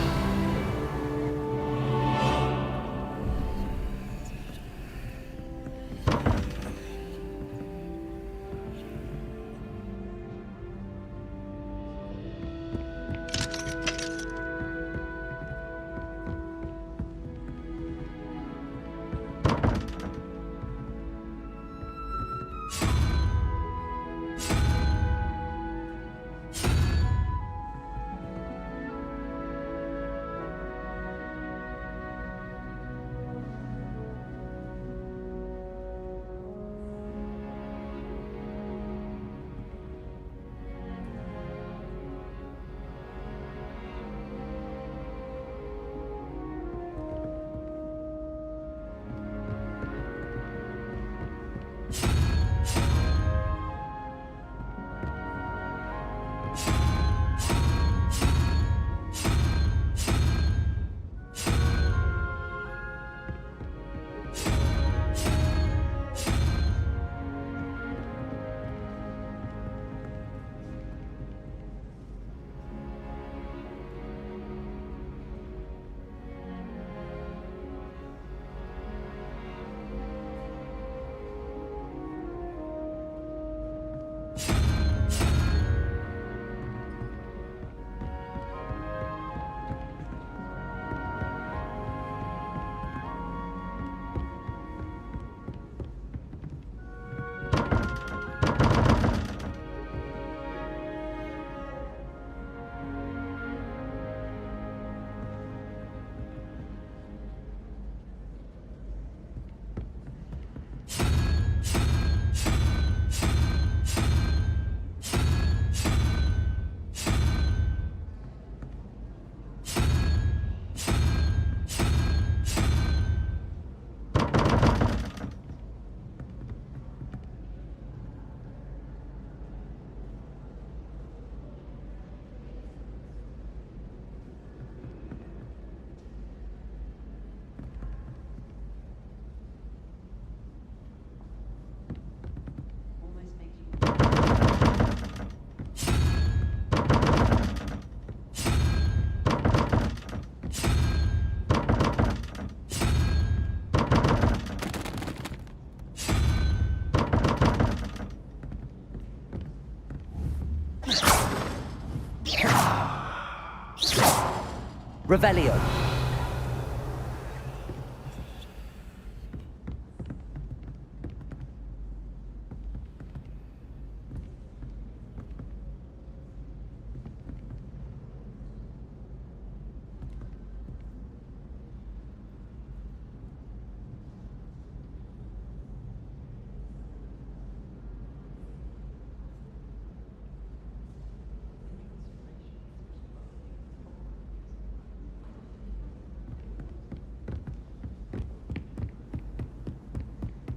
Revelio.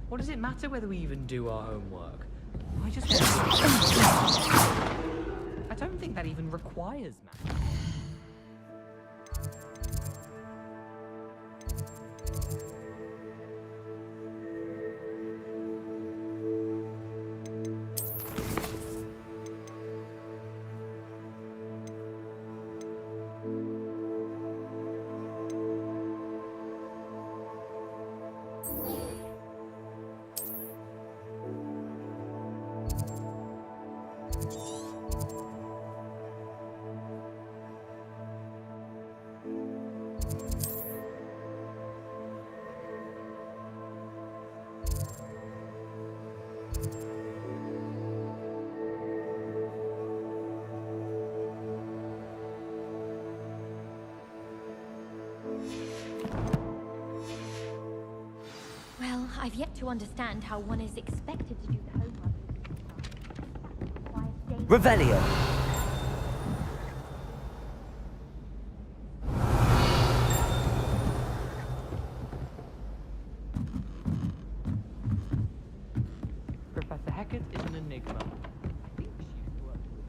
What does it matter whether we even do our homework? I just I don't think that even requires math. Well, I've yet to understand how one is expected to do the homework. Revelio. Professor Hecat is an enigma. I think she used to work with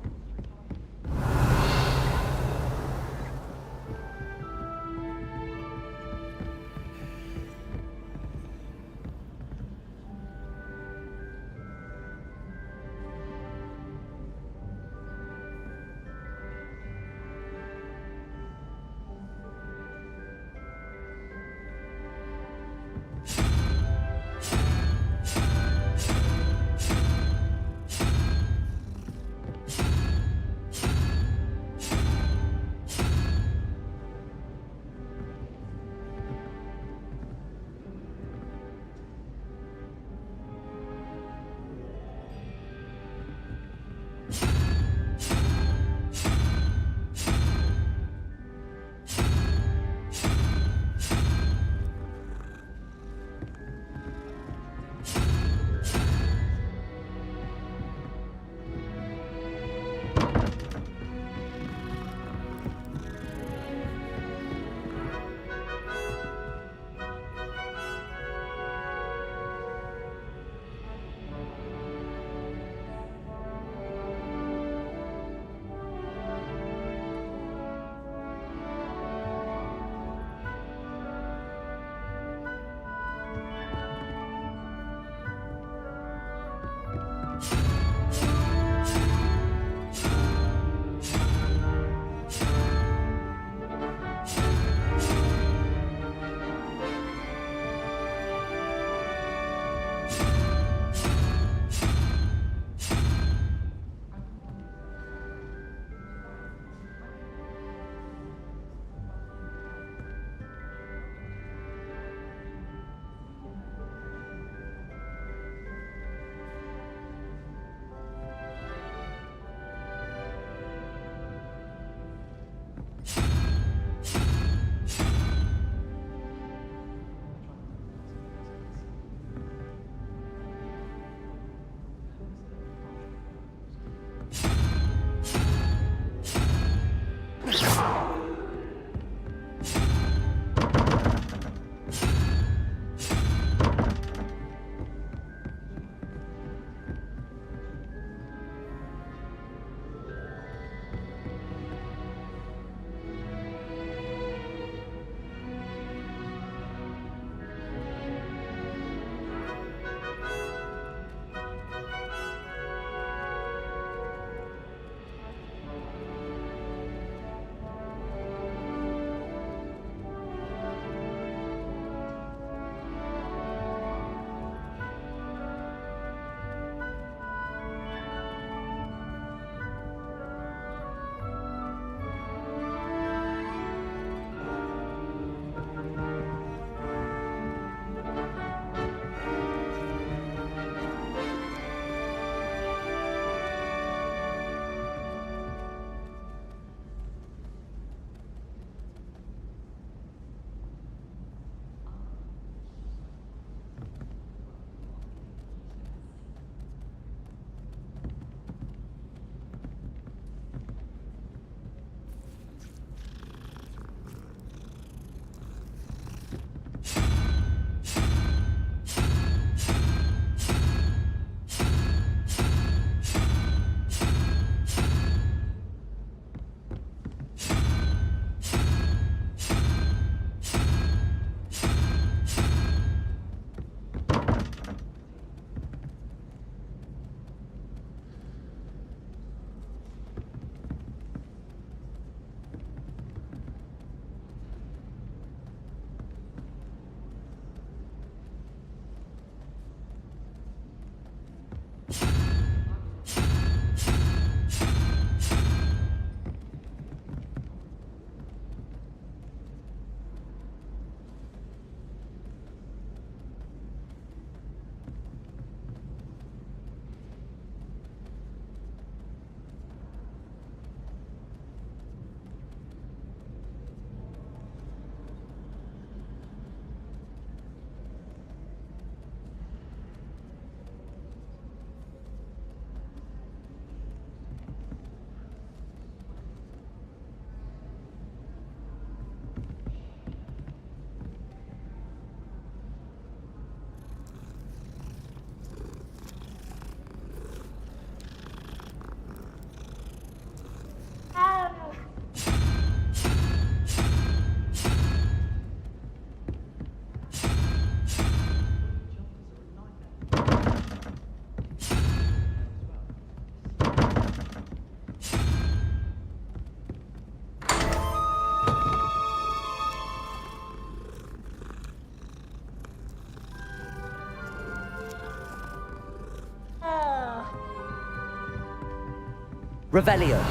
Revelio.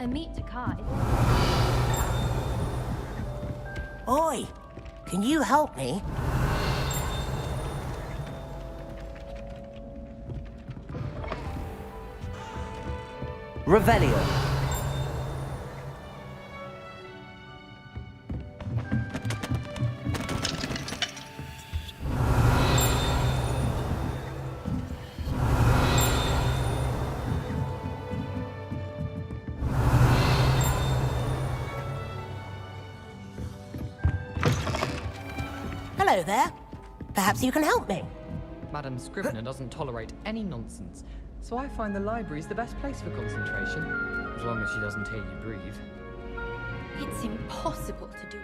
A meet to car is... Oi! Can you help me? Revelio. Hello there. Perhaps you can help me. Madam Scrivener doesn't tolerate any nonsense, so I find the library's the best place for concentration, as long as she doesn't hear you breathe. It's impossible to do.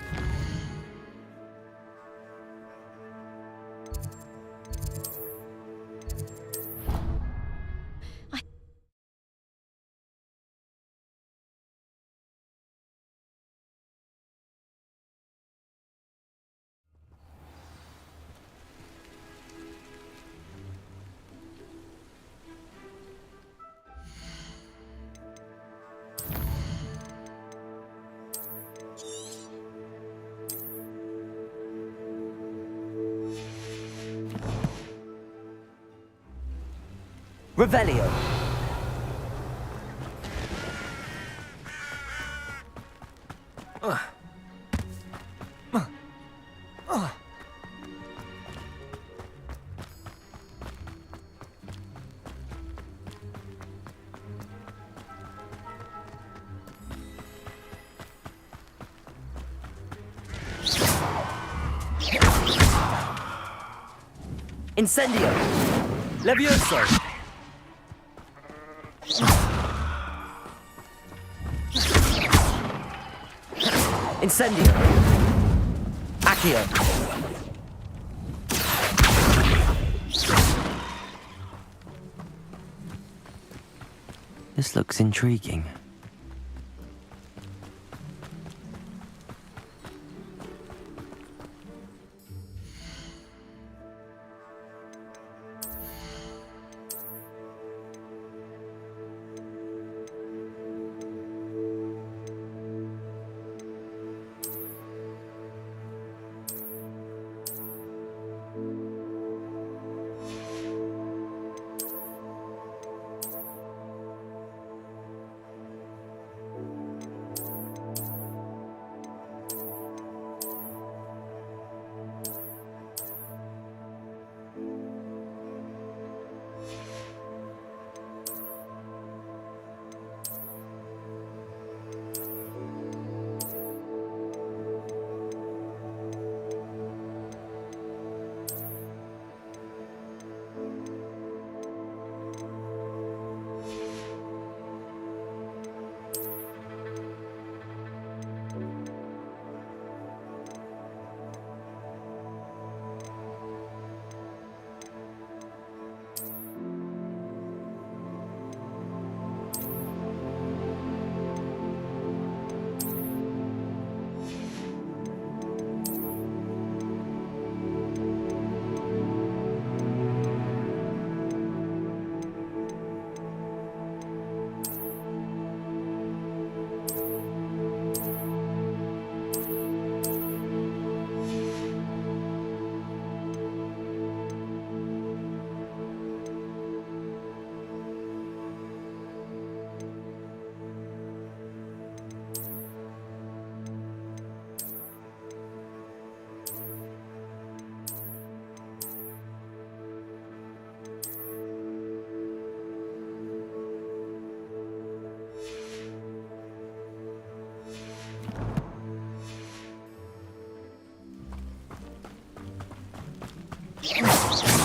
Revelio. Incendio. Levioso. Incendio. Accio. This looks intriguing.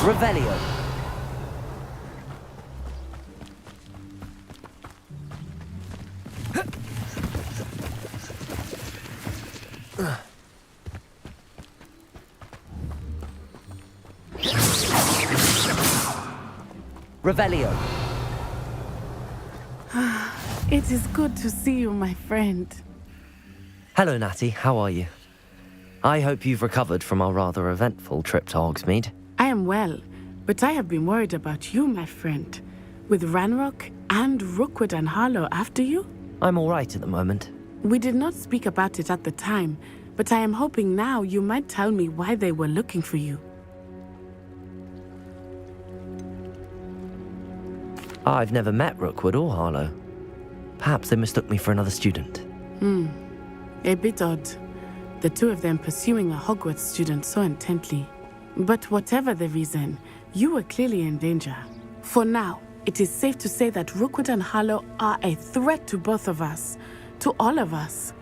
Revelio. Revelio. It is good to see you, my friend. Hello, Natty. How are you? I hope you've recovered from our rather eventful trip to Hogsmeade. I am well, but I have been worried about you, my friend. With Ranrock and Rookwood and Harlow after you? I'm all right at the moment. We did not speak about it at the time, but I am hoping now you might tell me why they were looking for you. I've never met Rookwood or Harlow. Perhaps they mistook me for another student. A bit odd. The two of them pursuing a Hogwarts student so intently. But whatever the reason, you were clearly in danger. For now, it is safe to say that Rookwood and Harlow are a threat to both of us, to all of us.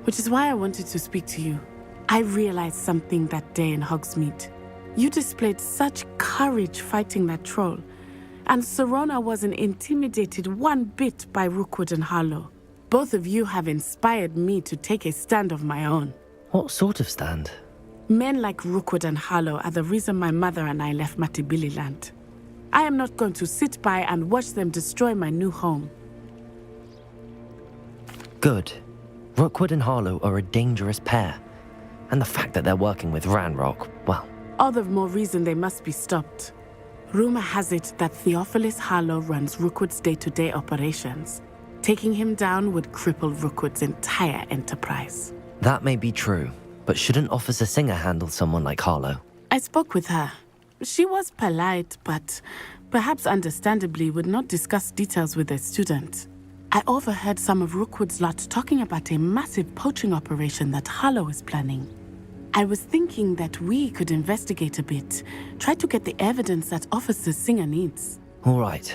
Which is why I wanted to speak to you. I realized something that day in Hogsmeade. You displayed such courage fighting that troll, and Serona wasn't intimidated one bit by Rookwood and Harlow. Both of you have inspired me to take a stand of my own. What sort of stand? Men like Rookwood and Harlow are the reason my mother and I left Matabeleland. I am not going to sit by and watch them destroy my new home. Good. Rookwood and Harlow are a dangerous pair. And the fact that they're working with Ranrock, well... All the more reason they must be stopped. Rumor has it that Theophilus Harlow runs Rookwood's day-to-day operations. Taking him down would cripple Rookwood's entire enterprise. That may be true, but shouldn't Officer Singer handle someone like Harlow? I spoke with her. She was polite, but perhaps understandably would not discuss details with a student. I overheard some of Rookwood's lot talking about a massive poaching operation that Harlow is planning. I was thinking that we could investigate a bit, try to get the evidence that Officer Singer needs. All right,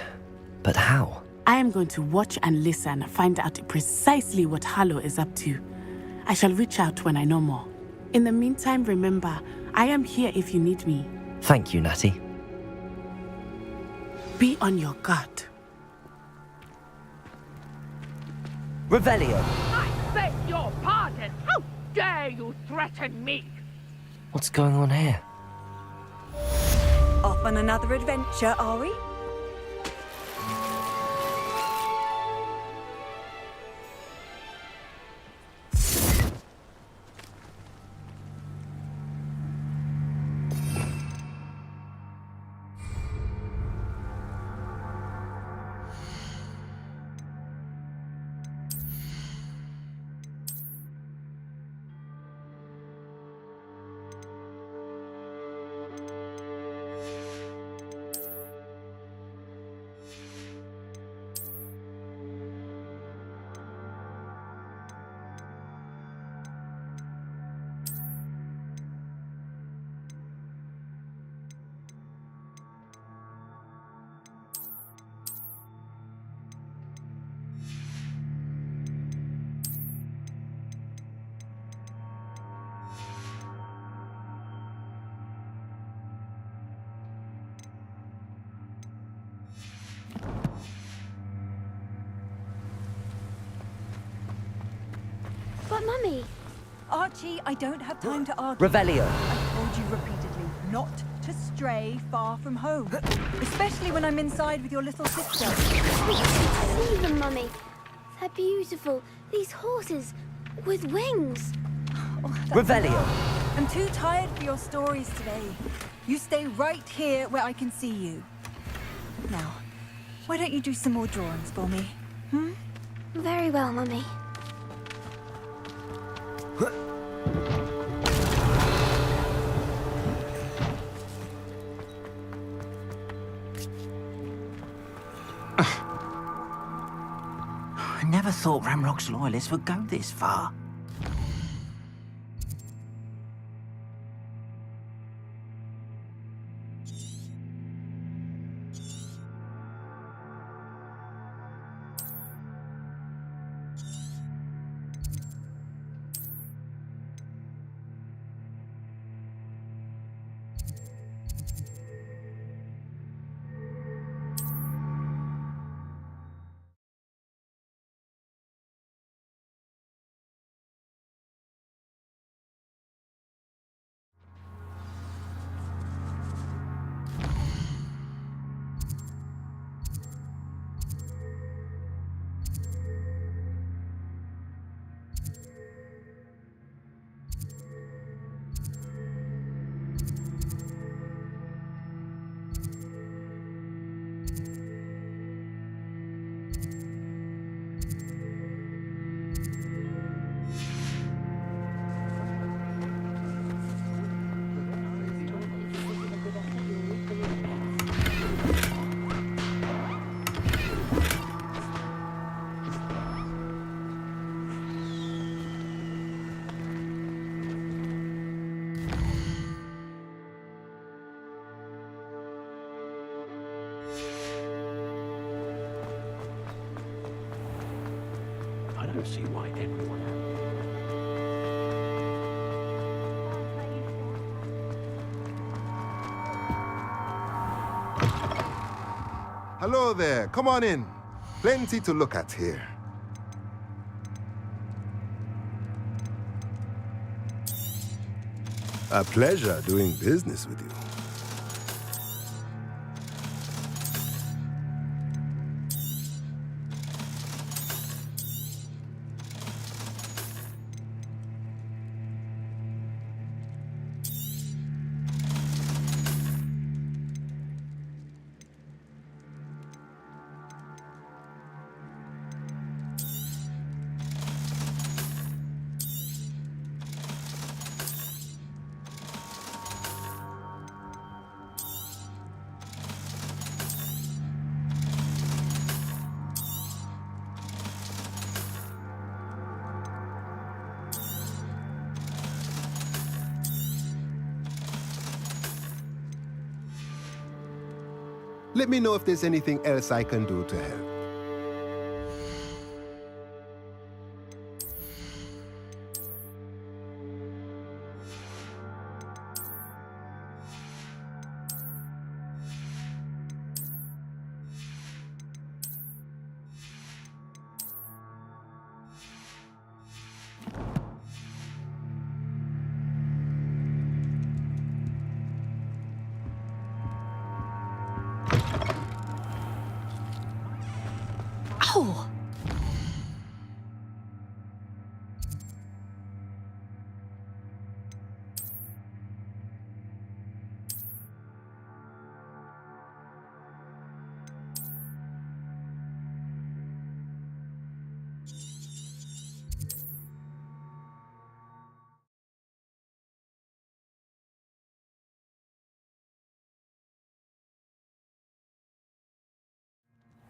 but how? I am going to watch and listen, find out precisely what Harlow is up to. I shall reach out when I know more. In the meantime, remember, I am here if you need me. Thank you, Natty. Be on your guard. Revelio! I beg your pardon! How dare you threaten me? What's going on here? Off on another adventure, are we? But Mummy... Archie, I don't have time to argue. Revelio! I've told you repeatedly not to stray far from home. Especially when I'm inside with your little sister. We should see them, Mummy. They're beautiful. These horses with wings. Revelio! I'm too tired for your stories today. You stay right here where I can see you. Now, why don't you do some more drawings for me? Very well, Mummy. I never thought Ramrock's loyalists would go this far. never see why everyone... Hello there, come on in. Plenty to look at here. A pleasure doing business with you. Let me know if there's anything else I can do to help. Oh!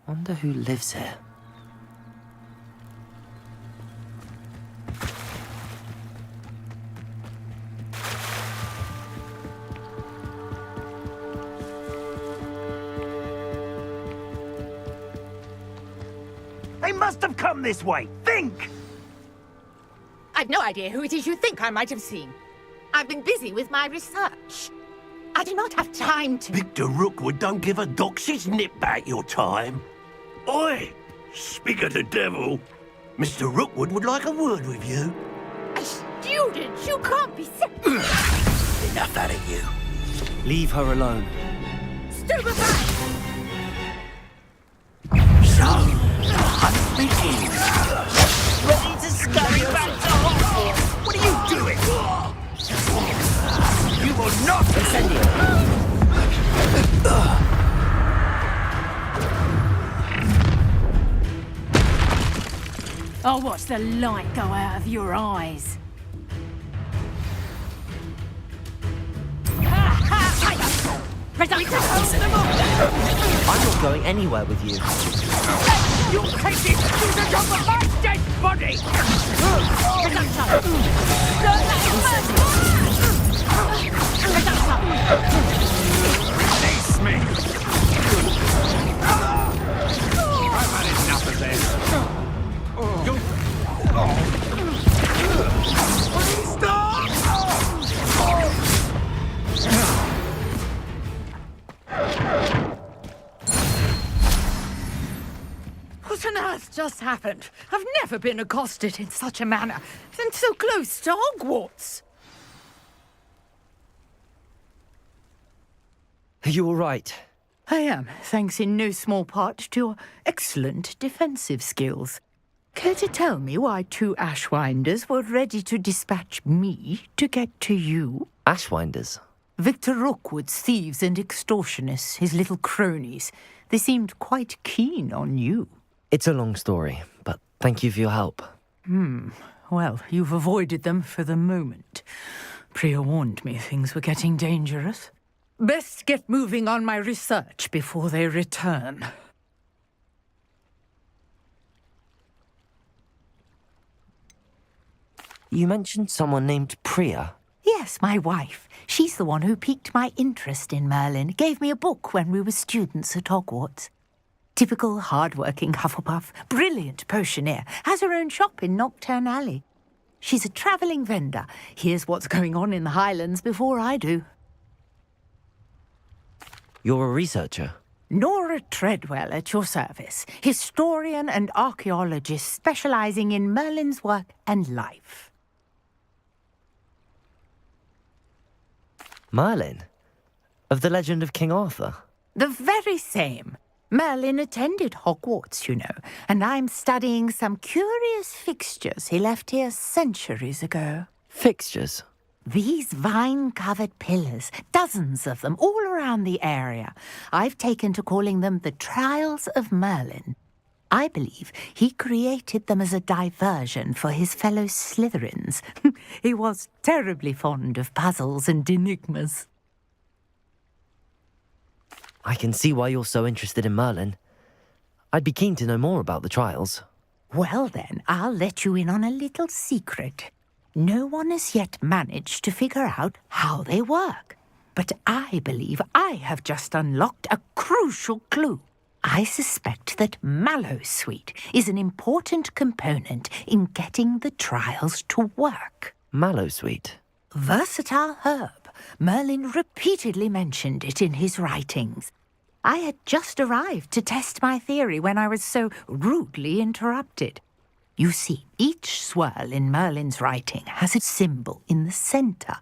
Wonder who lives here. They must have come this way. Think! I've no idea who it is you think I might have seen. I've been busy with my research. I do not have time to... Victor Rookwood don't give a doxy's nip back your time. Oi! Speak of the devil. Mr. Rookwood would like a word with you. A student? You can't be sick. Enough out of you. Leave her alone. Stupefy! So, hunt begins. Ready to scurry back to Hogwarts. What are you doing? You will not Incendio. I'll watch the light go out of your eyes. I'm not going anywhere with you. You crazy student of my dead body! Release me! I've had enough of this. What on earth just happened? I've never been accosted in such a manner, and so close to Hogwarts. Are you all right? I am, thanks in no small part to your excellent defensive skills. Care to tell me why two Ashwinders were ready to dispatch me to get to you? Ashwinders? Victor Rookwood's thieves and extortionists, his little cronies. They seemed quite keen on you. It's a long story, but thank you for your help. Well, you've avoided them for the moment. Priya warned me things were getting dangerous. Best get moving on my research before they return. You mentioned someone named Priya. Yes, my wife. She's the one who piqued my interest in Merlin. Gave me a book when we were students at Hogwarts. Typical hard-working Hufflepuff, brilliant potioneer, has her own shop in Nocturne Alley. She's a travelling vendor. Here's what's going on in the Highlands before I do. You're a researcher? Nora Treadwell at your service, historian and archaeologist specialising in Merlin's work and life. Merlin? Of the legend of King Arthur? The very same. Merlin attended Hogwarts, you know, and I'm studying some curious fixtures he left here centuries ago. Fixtures? These vine-covered pillars, dozens of them, all around the area. I've taken to calling them the Trials of Merlin. I believe he created them as a diversion for his fellow Slytherins. He was terribly fond of puzzles and enigmas. I can see why you're so interested in Merlin. I'd be keen to know more about the trials. Well then, I'll let you in on a little secret. No one has yet managed to figure out how they work. But I believe I have just unlocked a crucial clue. I suspect that Mallowsweet is an important component in getting the trials to work. Mallowsweet? Versatile herb. Merlin repeatedly mentioned it in his writings. I had just arrived to test my theory when I was so rudely interrupted. You see, each swirl in Merlin's writing has a symbol in the centre.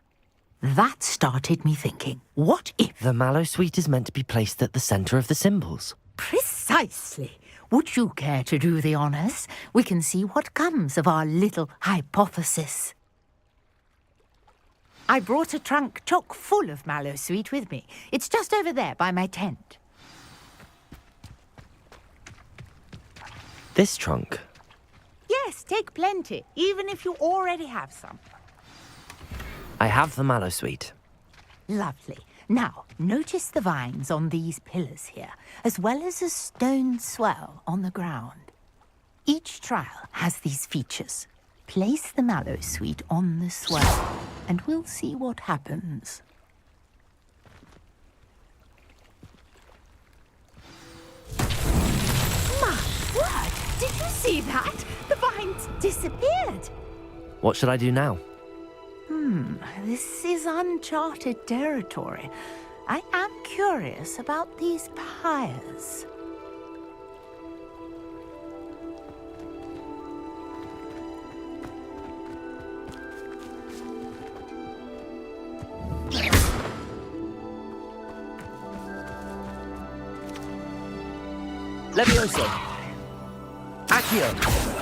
That started me thinking, what if... The Mallowsweet is meant to be placed at the centre of the symbols. Precisely. Would you care to do the honours? We can see what comes of our little hypothesis. I brought a trunk chock full of Mallowsweet with me. It's just over there by my tent. This trunk? Yes, take plenty, even if you already have some. I have the Mallowsweet. Lovely. Now, notice the vines on these pillars here, as well as a stone swell on the ground. Each trial has these features. Place the Mallowsweet on the swell, and we'll see what happens. My word! Did you see that? The vines disappeared. What should I do now? This is uncharted territory. I am curious about these pyres. Levioso! Accio!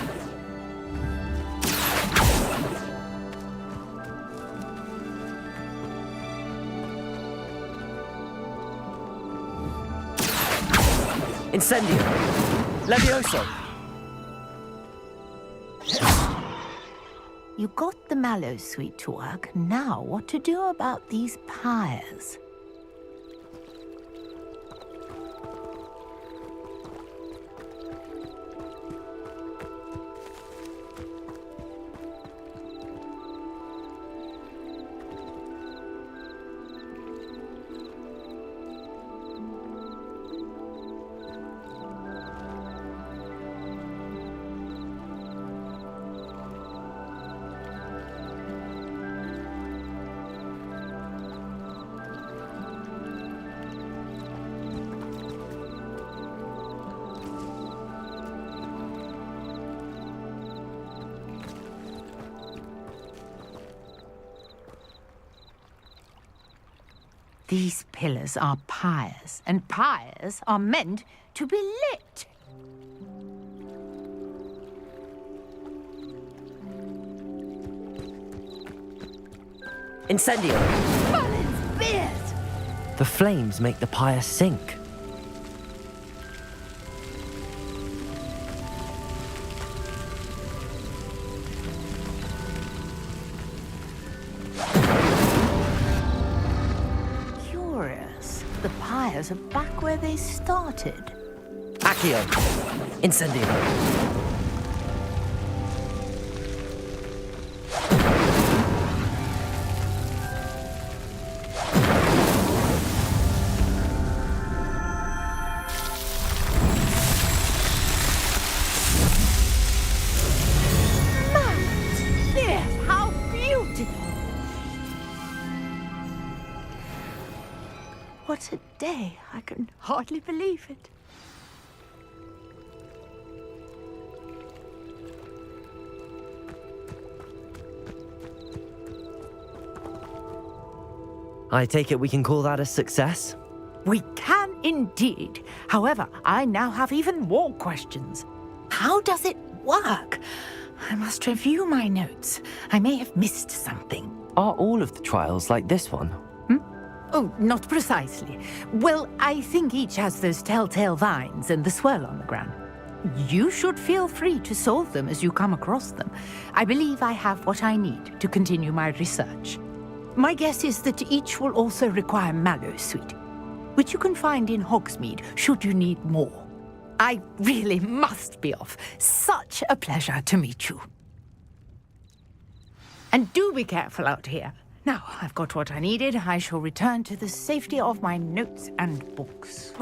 Incendio! Levioso! You got the Mallowsweet to work. Now what to do about these pyres? These pillars are pyres, and pyres are meant to be lit. Incendio! Merlin's beard! The flames make the pyre sink. The pyres are back where they started. Accio! Incendio! What a day. I can hardly believe it. I take it we can call that a success? We can indeed. However, I now have even more questions. How does it work? I must review my notes. I may have missed something. Are all of the trials like this one? Oh, not precisely. Well, I think each has those telltale vines and the swirl on the ground. You should feel free to solve them as you come across them. I believe I have what I need to continue my research. My guess is that each will also require mallow sweet, which you can find in Hogsmeade should you need more. I really must be off. Such a pleasure to meet you. And do be careful out here. Now, I've got what I needed. I shall return to the safety of my notes and books.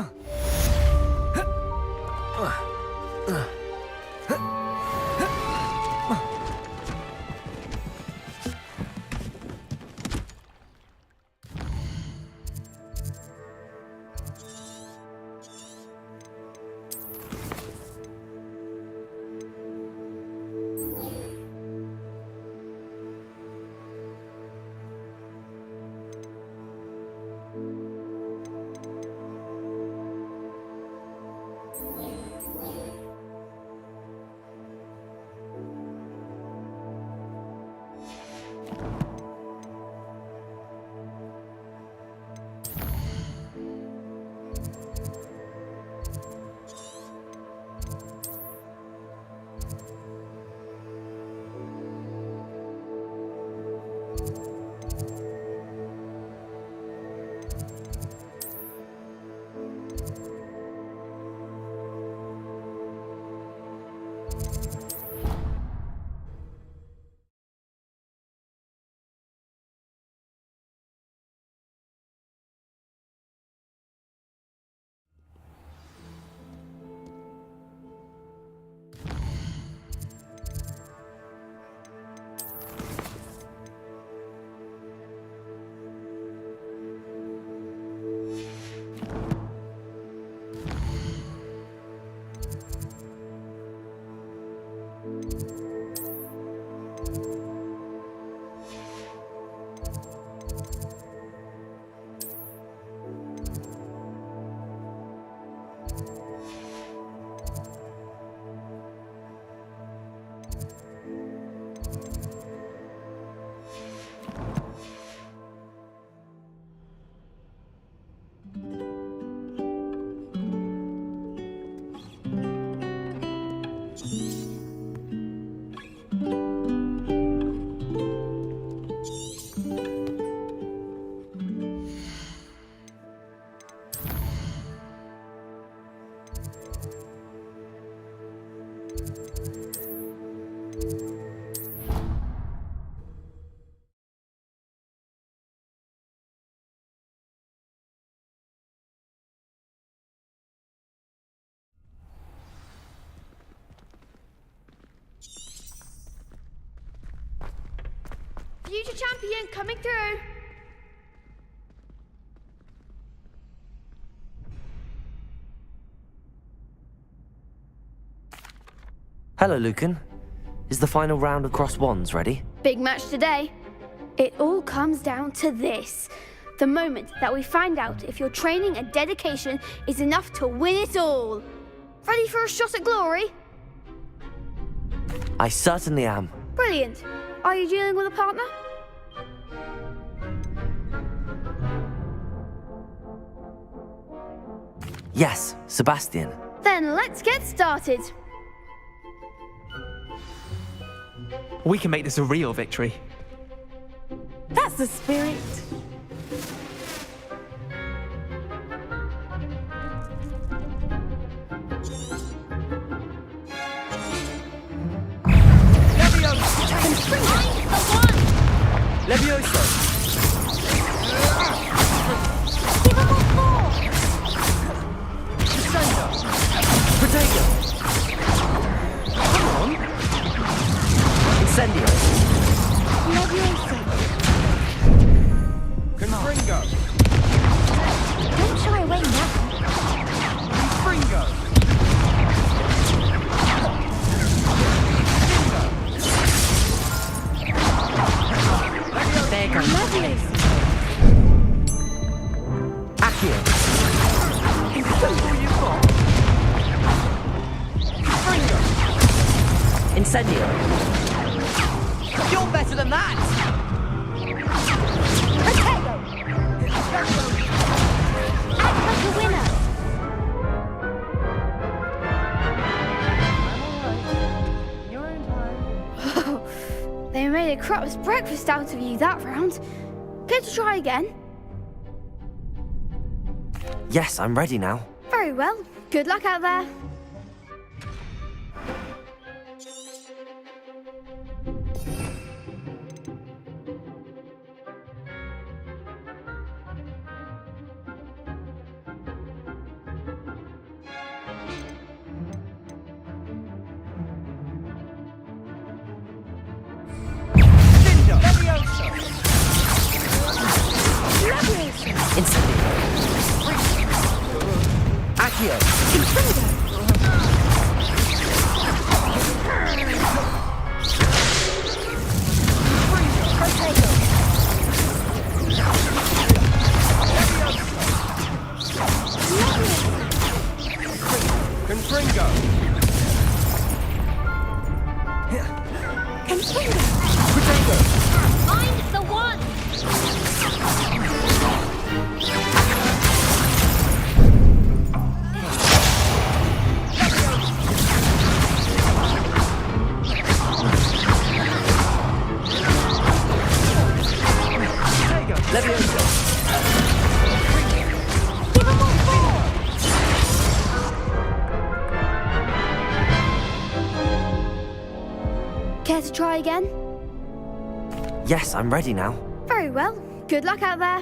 Future champion coming through. Hello, Lucan. Is the final round of Crossed Wands ready? Big match today. It all comes down to this. The moment that we find out if your training and dedication is enough to win it all. Ready for a shot at glory? I certainly am. Brilliant. Are you dealing with a partner? Yes, Sebastian. Then let's get started. We can make this a real victory. That's the spirit. Levioso! Give him one more! Descender! Potato! Come on! Incendio! Levioso! Confringo! Don't Accio. That's all you've got. Incendio. You're better than that! They made a crap's breakfast out of you that round. Care to try again? Yes, I'm ready now. Very well. Good luck out there. Accio. Confringo. Find the one! Care to try again? Yes, I'm ready now. Very well. Good luck out there.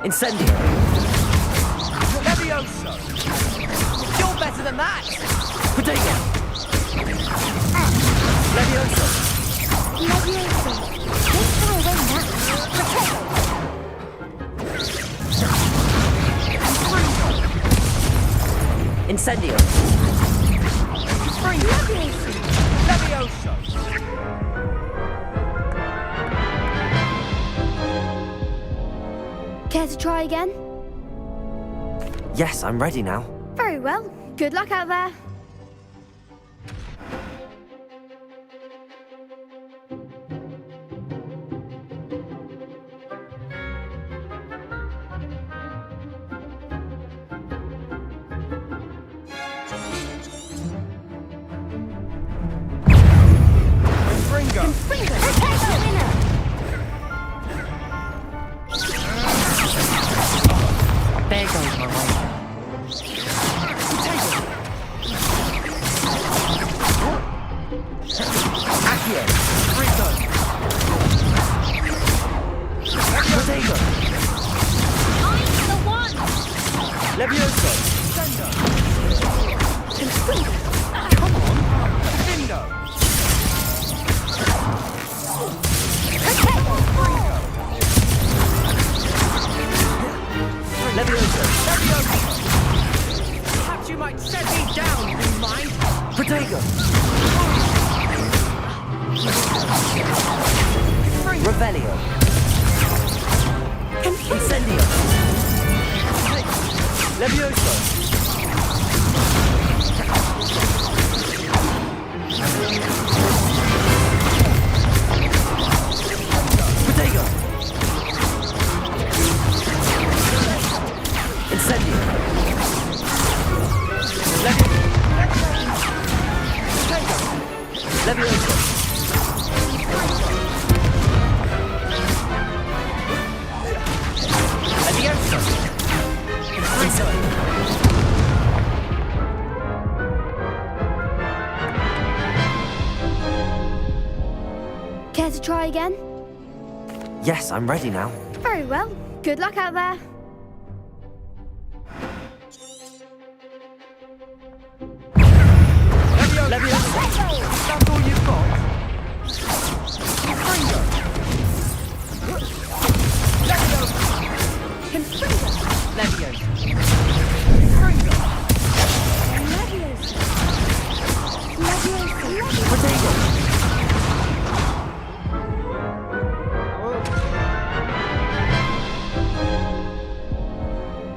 Incendio. Levioso. You're better than that. Protego. Levioso. Let's try away now. Incendio. Levioso. Care to try again? Yes, I'm ready now. Very well. Good luck out there. There goes my way. Accio. Rico. Protego. Find the one! Levioso. Come on. Vindo. Levioso. Perhaps you might set me down, you mind? Protego. Revelio. Incendio. Levioso. Protego. Incendio. Levioso. Care to try again? Yes, I'm ready now. Very well. Good luck out there. Leviosa.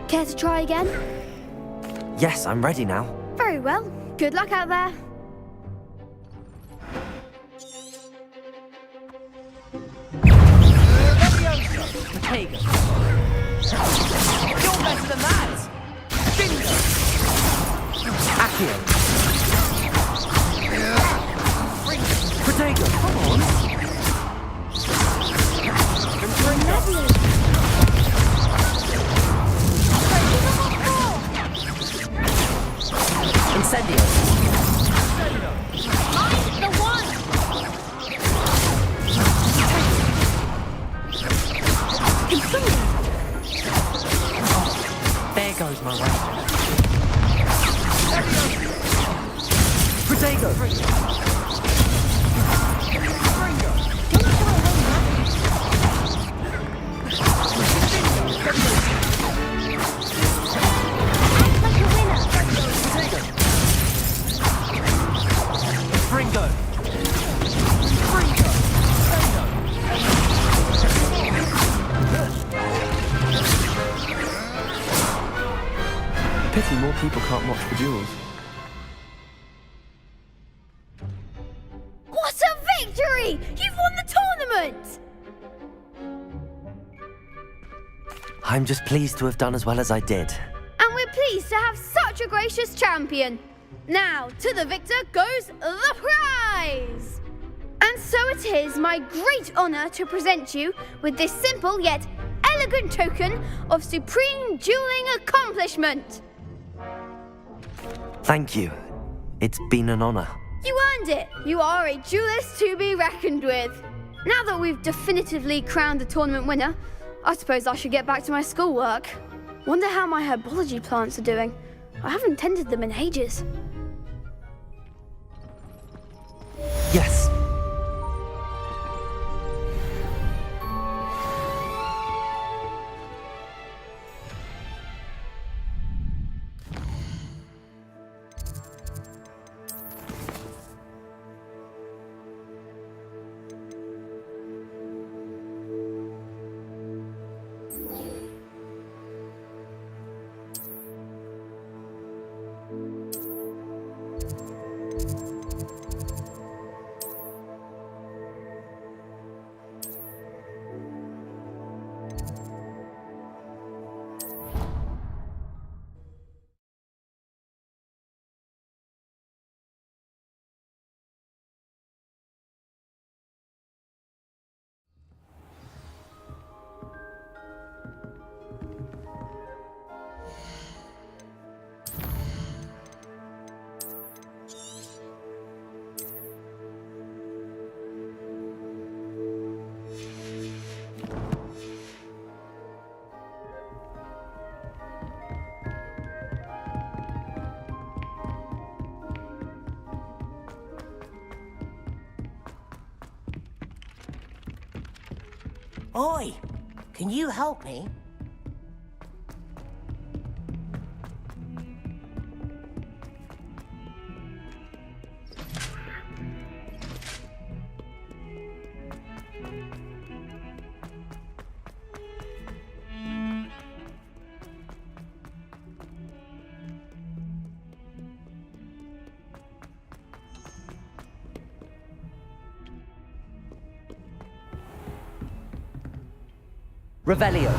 Care to try again? Yes, I'm ready now. Very well. Good luck out there. Potato. You're better than that! Bingo! Accio. Potato, come on. Incendio. I'm the one! There goes my way. Potato. Fringo. Pity more people can't watch the duels. What a victory! You've won the tournament! I'm just pleased to have done as well as I did. And we're pleased to have such a gracious champion. Now, to the victor goes the prize! And so it is my great honour to present you with this simple yet elegant token of supreme dueling accomplishment. Thank you. It's been an honor. You earned it. You are a duelist to be reckoned with. Now that we've definitively crowned the tournament winner, I suppose I should get back to my schoolwork. Wonder how my herbology plants are doing. I haven't tended them in ages. Yes. Oi, can you help me? Revelio.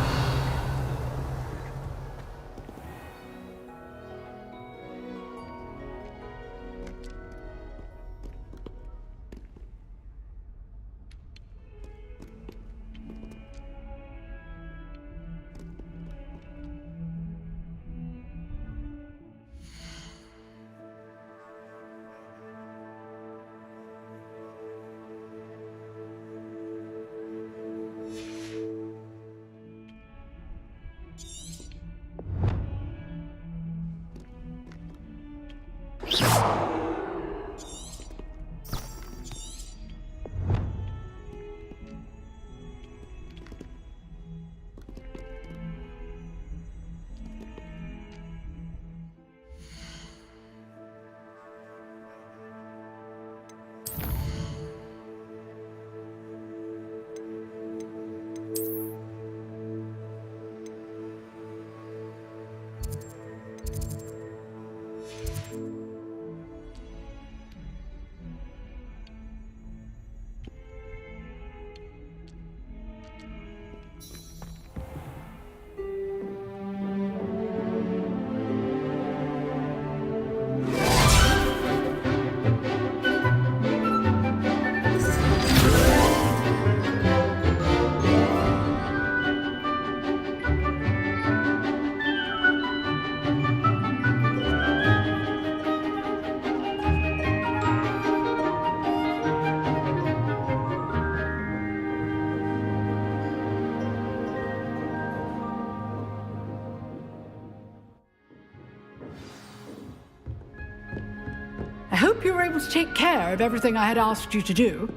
hope you were able to take care of everything I had asked you to do.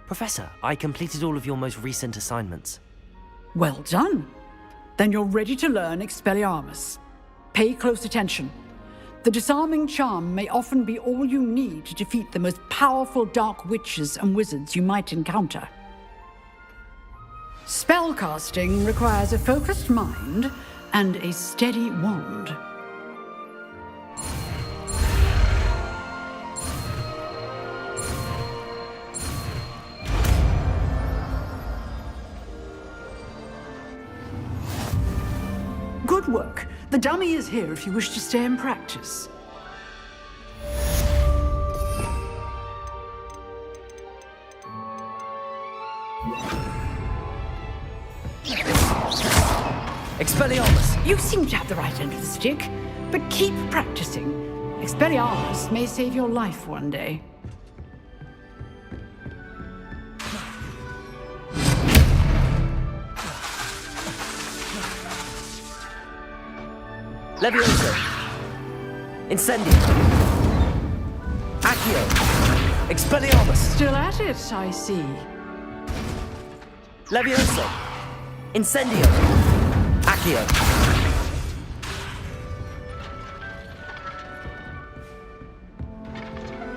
Professor, I completed all of your most recent assignments. Well done. Then you're ready to learn Expelliarmus. Pay close attention. The disarming charm may often be all you need to defeat the most powerful dark witches and wizards you might encounter. Spellcasting requires a focused mind and a steady wand. Good work. The dummy is here if you wish to stay and practice. Expelliarmus! You seem to have the right end of the stick, but keep practicing. Expelliarmus may save your life one day. Levioso! Incendio! Accio! Expelliarmus! Still at it, I see. Levioso! Incendio! Accio!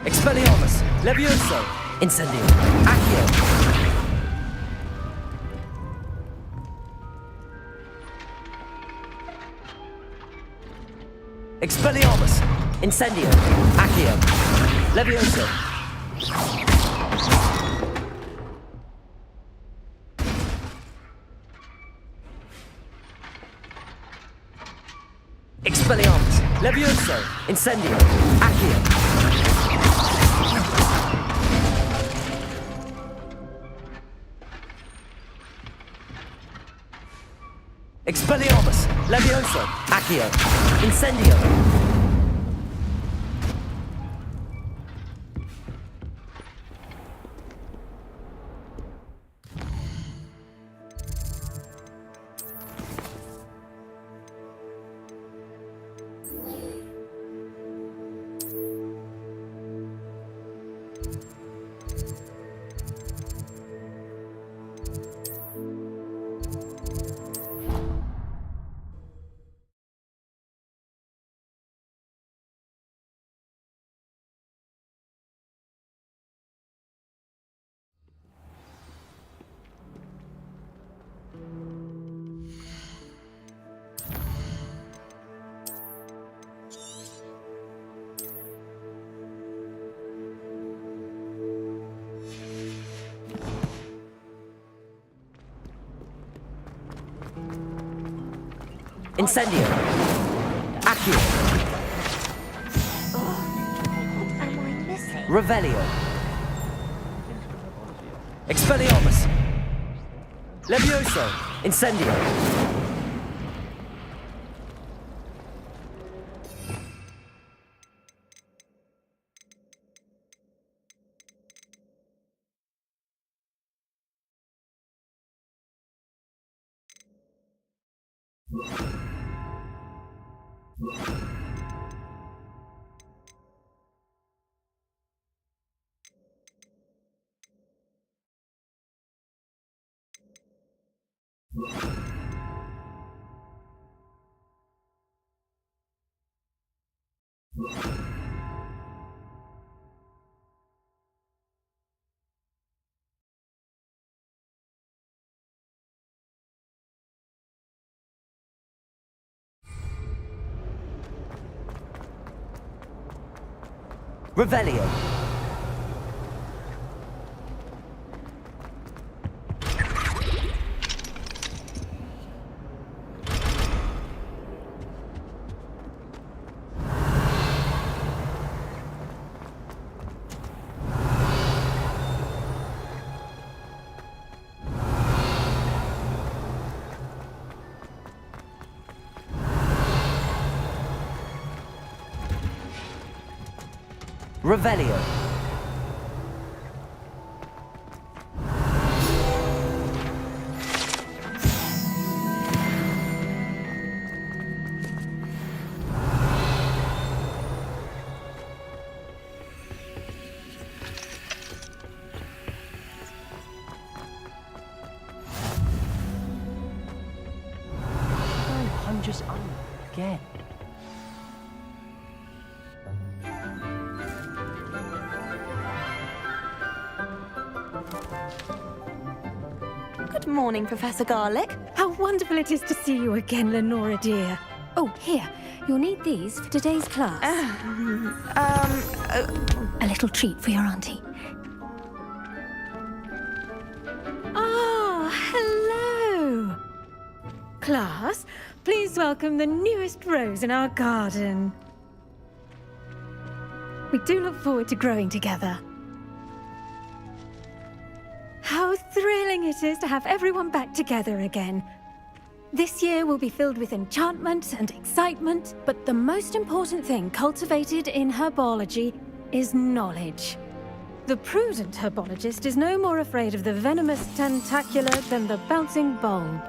Expelliarmus! Levioso! Incendio! Accio! Expelliarmus! Incendio! Accio! Levioso! Expelliarmus! Levioso! Incendio! Accio! Expelliarmus! Levioso! Accio! Incendio! Incendio! Accio! Am I missing? Revelio! Expelliarmus! Levioso! Incendio! Revelio! Revelio! dangerous again. Good morning, Professor Garlick. How wonderful it is to see you again, Lenora dear. Oh, here. You'll need these for today's class. A little treat for your auntie. Ah, hello. Class, please welcome the newest rose in our garden. We do look forward to growing together. How thrilling it is to have everyone back together again. This year will be filled with enchantment and excitement, but the most important thing cultivated in herbology is knowledge. The prudent herbologist is no more afraid of the venomous tentacular than the bouncing bulb.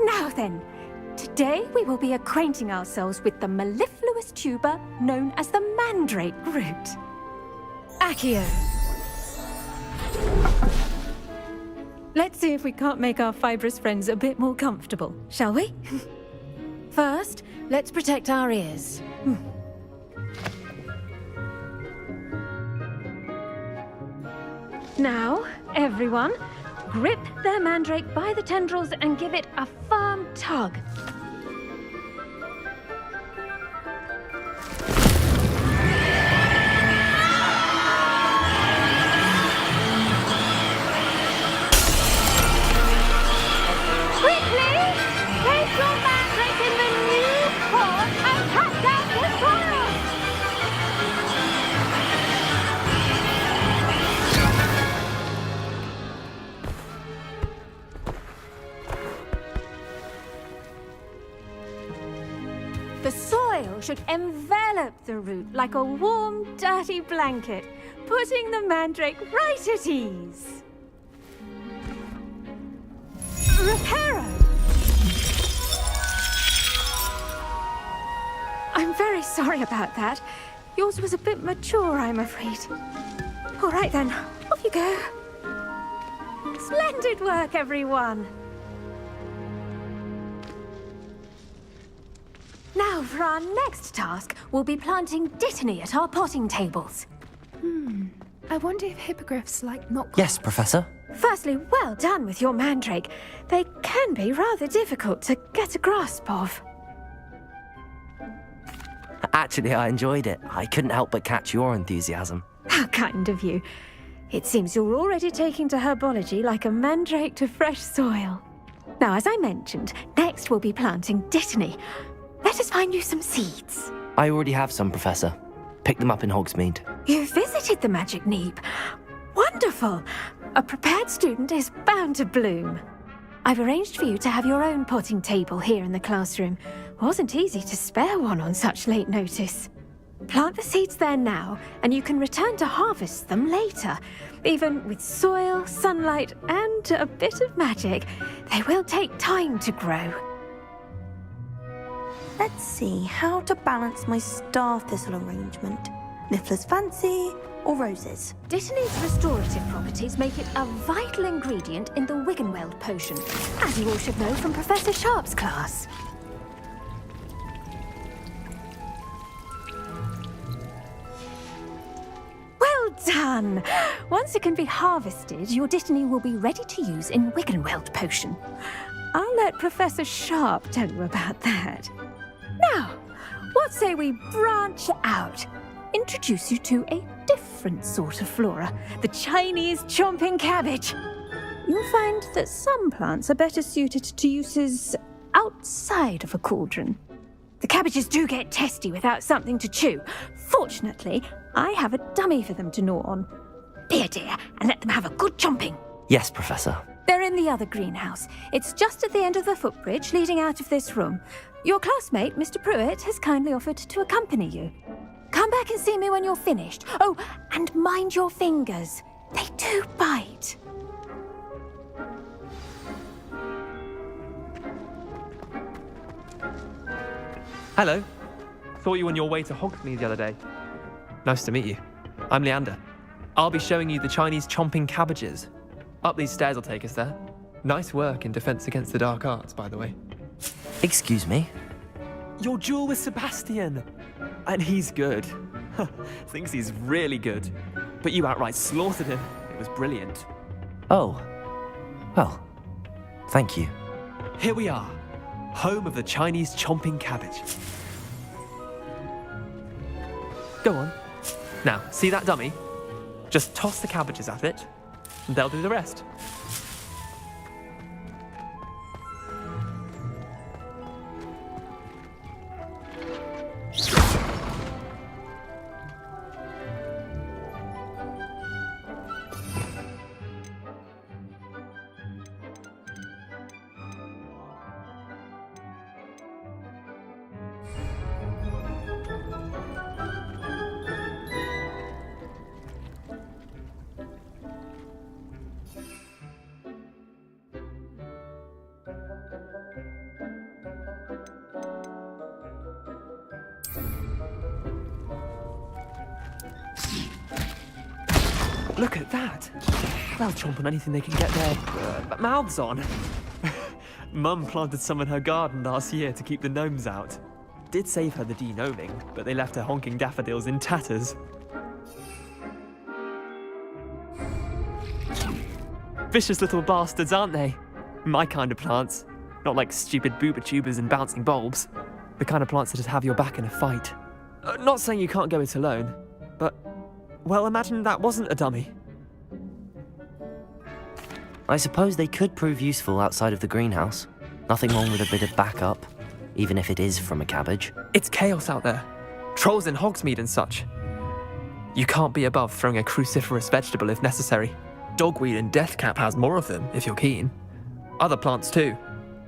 Now then, today we will be acquainting ourselves with the mellifluous tuber known as the mandrake root. Accio. Let's see if we can't make our fibrous friends a bit more comfortable, shall we? First, let's protect our ears. Now, everyone, grip their mandrake by the tendrils and give it a firm tug. The soil should envelop the root like a warm, dirty blanket, putting the mandrake right at ease. Reparo! I'm very sorry about that. Yours was a bit mature, I'm afraid. All right then, off you go. Splendid work, everyone! Now, for our next task, we'll be planting dittany at our potting tables. I wonder if hippogriffs like milk. Yes, Professor. Firstly, well done with your mandrake. They can be rather difficult to get a grasp of. Actually, I enjoyed it. I couldn't help but catch your enthusiasm. How kind of you. It seems you're already taking to herbology like a mandrake to fresh soil. Now, as I mentioned, next we'll be planting dittany. Let us find you some seeds. I already have some, Professor. Picked them up in Hogsmeade. You visited the Magic Neep. Wonderful! A prepared student is bound to bloom. I've arranged for you to have your own potting table here in the classroom. Wasn't easy to spare one on such late notice. Plant the seeds there now, and you can return to harvest them later. Even with soil, sunlight, and a bit of magic, they will take time to grow. Let's see how to balance my star thistle arrangement. Niffler's fancy or roses? Dittany's restorative properties make it a vital ingredient in the Wiggenweld potion, as you all should know from Professor Sharp's class. Well done! Once it can be harvested, your dittany will be ready to use in Wiggenweld potion. I'll let Professor Sharp tell you about that. Now, what say we branch out? Introduce you to a different sort of flora, the Chinese chomping cabbage. You'll find that some plants are better suited to uses outside of a cauldron. The cabbages do get testy without something to chew. Fortunately, I have a dummy for them to gnaw on. Be a dear and let them have a good chomping. Yes, Professor. They're in the other greenhouse. It's just at the end of the footbridge leading out of this room. Your classmate, Mr. Pruitt, has kindly offered to accompany you. Come back and see me when you're finished. Oh, and mind your fingers. They do bite. Hello. Thought you were on your way to Hogsmeade the other day. Nice to meet you. I'm Leander. I'll be showing you the Chinese chomping cabbages. Up these stairs will take us there. Nice work in Defense Against the Dark Arts, by the way. Excuse me? Your duel with Sebastian! And he's good. Thinks he's really good. But you outright slaughtered him. It was brilliant. Oh. Well, thank you. Here we are. Home of the Chinese chomping cabbage. Go on. Now, see that dummy? Just toss the cabbages at it, and they'll do the rest. Look at that! They'll chomp on anything they can get their mouths on. Mum planted some in her garden last year to keep the gnomes out. Did save her the de-gnoming, but they left her honking daffodils in tatters. Vicious little bastards, aren't they? My kind of plants. Not like stupid booba tubers and bouncing bulbs. The kind of plants that just have your back in a fight. Not saying you can't go it alone, but... well, imagine that wasn't a dummy. I suppose they could prove useful outside of the greenhouse. Nothing wrong with a bit of backup, even if it is from a cabbage. It's chaos out there. Trolls in Hogsmeade and such. You can't be above throwing a cruciferous vegetable if necessary. Dogweed and deathcap has more of them, if you're keen. Other plants too.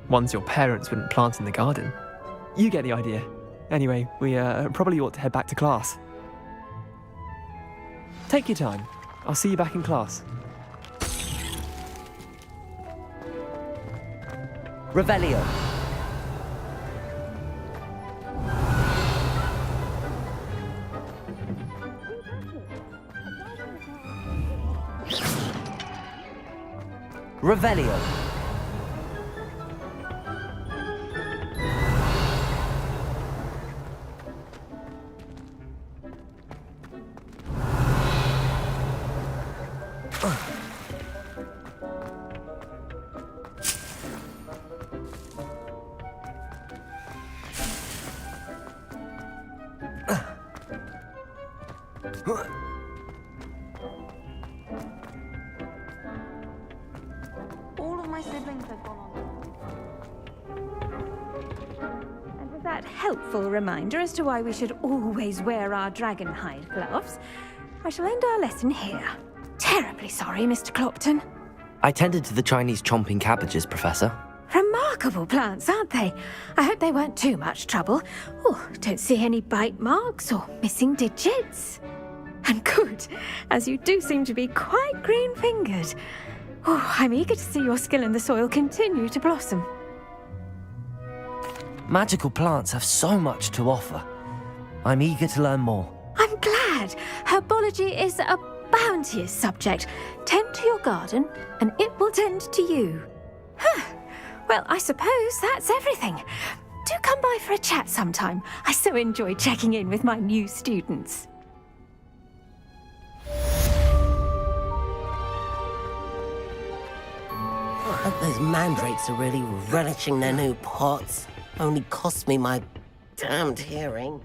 Ones your parents wouldn't plant in the garden. You get the idea. Anyway, we probably ought to head back to class. Take your time. I'll see you back in class. Revelio. Revelio. All of my siblings have gone on. And with that helpful reminder as to why we should always wear our dragon hide gloves, I shall end our lesson here. Terribly sorry, Mr. Clopton. I tended to the Chinese chomping cabbages, Professor. Remarkable plants, aren't they? I hope they weren't too much trouble. Oh, don't see any bite marks or missing digits. And good, as you do seem to be quite green-fingered. Oh, I'm eager to see your skill in the soil continue to blossom. Magical plants have so much to offer. I'm eager to learn more. I'm glad. Herbology is a bounteous subject. Tend to your garden, and it will tend to you. Well, I suppose that's everything. Do come by for a chat sometime. I so enjoy checking in with my new students. I hope those mandrakes are really relishing their new pots. Only cost me my damned hearing.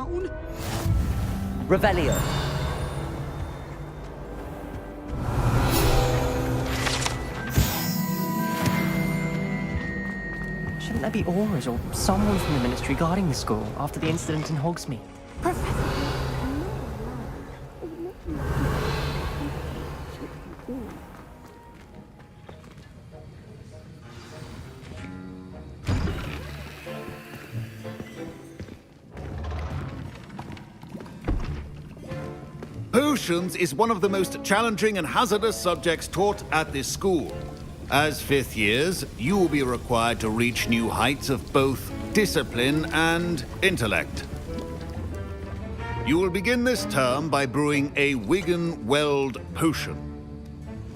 down. Revelio. Shouldn't there be auras or someone from the Ministry guarding the school after the incident in Hogsmeade? Potions is one of the most challenging and hazardous subjects taught at this school. As fifth years, you will be required to reach new heights of both discipline and intellect. You will begin this term by brewing a Wiggenweld potion.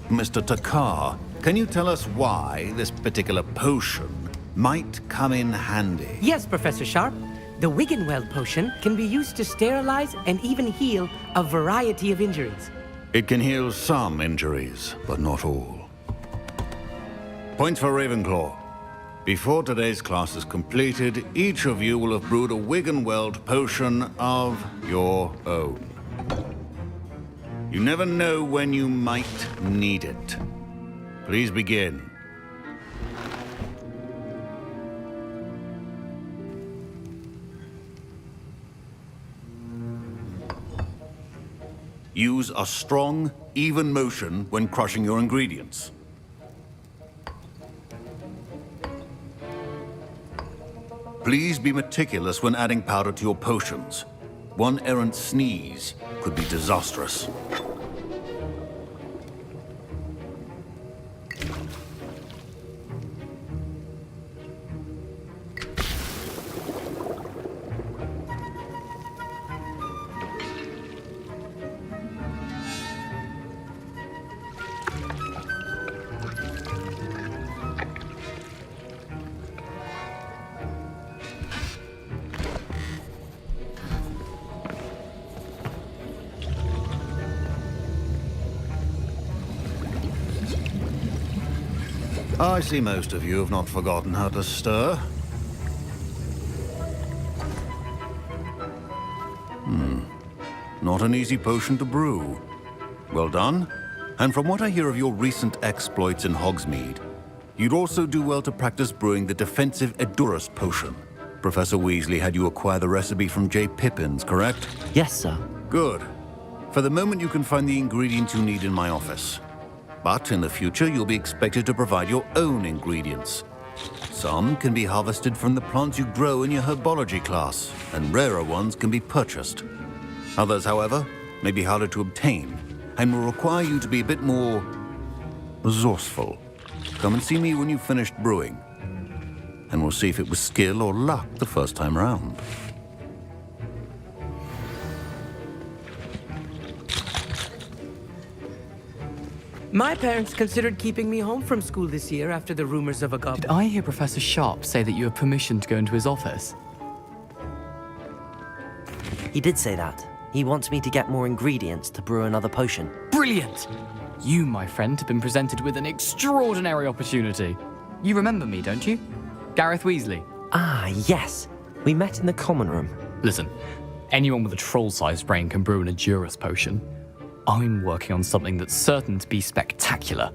Mr. Takar, can you tell us why this particular potion might come in handy? Yes, Professor Sharp. The Wiggenweld potion can be used to sterilize and even heal a variety of injuries. It can heal some injuries, but not all. Point for Ravenclaw. Before today's class is completed, each of you will have brewed a Wiggenweld potion of your own. You never know when you might need it. Please begin. Use a strong, even motion when crushing your ingredients. Please be meticulous when adding powder to your potions. One errant sneeze could be disastrous. I see most of you have not forgotten how to stir. Not an easy potion to brew. Well done. And from what I hear of your recent exploits in Hogsmeade, you'd also do well to practice brewing the defensive Edurus potion. Professor Weasley had you acquire the recipe from J. Pippins, correct? Yes, sir. Good. For the moment, you can find the ingredients you need in my office. But in the future, you'll be expected to provide your own ingredients. Some can be harvested from the plants you grow in your herbology class, and rarer ones can be purchased. Others, however, may be harder to obtain, and will require you to be a bit more resourceful. Come and see me when you've finished brewing, and we'll see if it was skill or luck the first time round. My parents considered keeping me home from school this year after the rumors of a goblin. Did I hear Professor Sharp say that you have permission to go into his office? He did say that. He wants me to get more ingredients to brew another potion. Brilliant! You, my friend, have been presented with an extraordinary opportunity. You remember me, don't you? Gareth Weasley. Ah, yes. We met in the common room. Listen, anyone with a troll-sized brain can brew an Edurus potion. I'm working on something that's certain to be spectacular.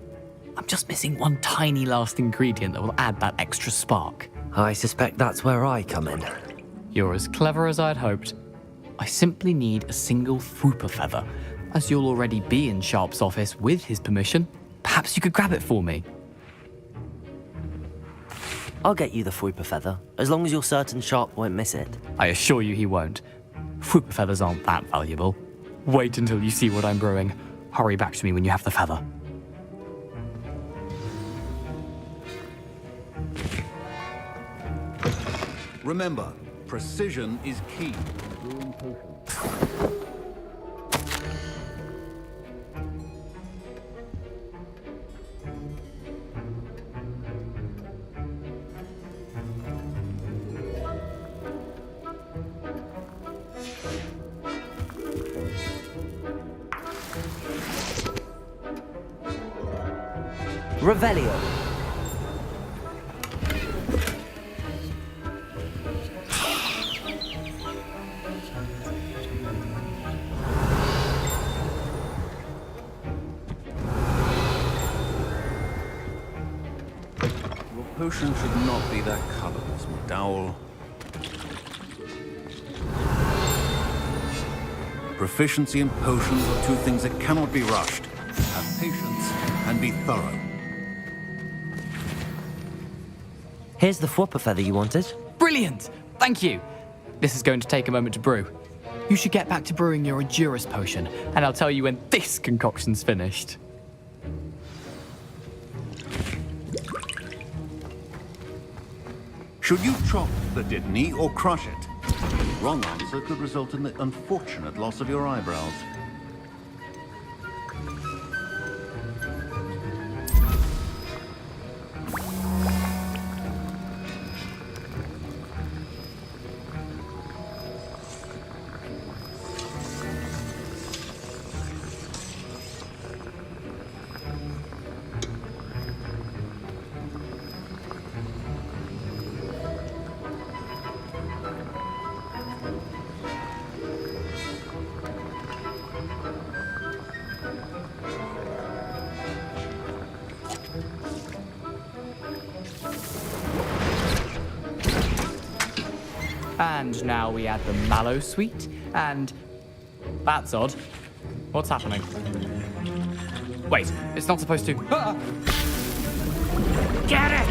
I'm just missing one tiny last ingredient that will add that extra spark. I suspect that's where I come in. You're as clever as I'd hoped. I simply need a single Fwooper feather. As you'll already be in Sharp's office with his permission, perhaps you could grab it for me. I'll get you the Fwooper feather, as long as you're certain Sharp won't miss it. I assure you he won't. Fwooper feathers aren't that valuable. Wait until you see what I'm brewing. Hurry back to me when you have the feather. Remember, precision is key. Revelio. potion should not be that color, Miss McDowell. Proficiency in potions are two things that cannot be rushed. Have patience and be thorough. Here's the Fwopper feather you wanted. Brilliant! Thank you! This is going to take a moment to brew. You should get back to brewing your Edurus potion, and I'll tell you when this concoction's finished. Should you chop the Dittany or crush it? The wrong answer could result in the unfortunate loss of your eyebrows. And now we add the mallow sweet, and... That's odd. What's happening? Wait, it's not supposed to... Ah! Get it!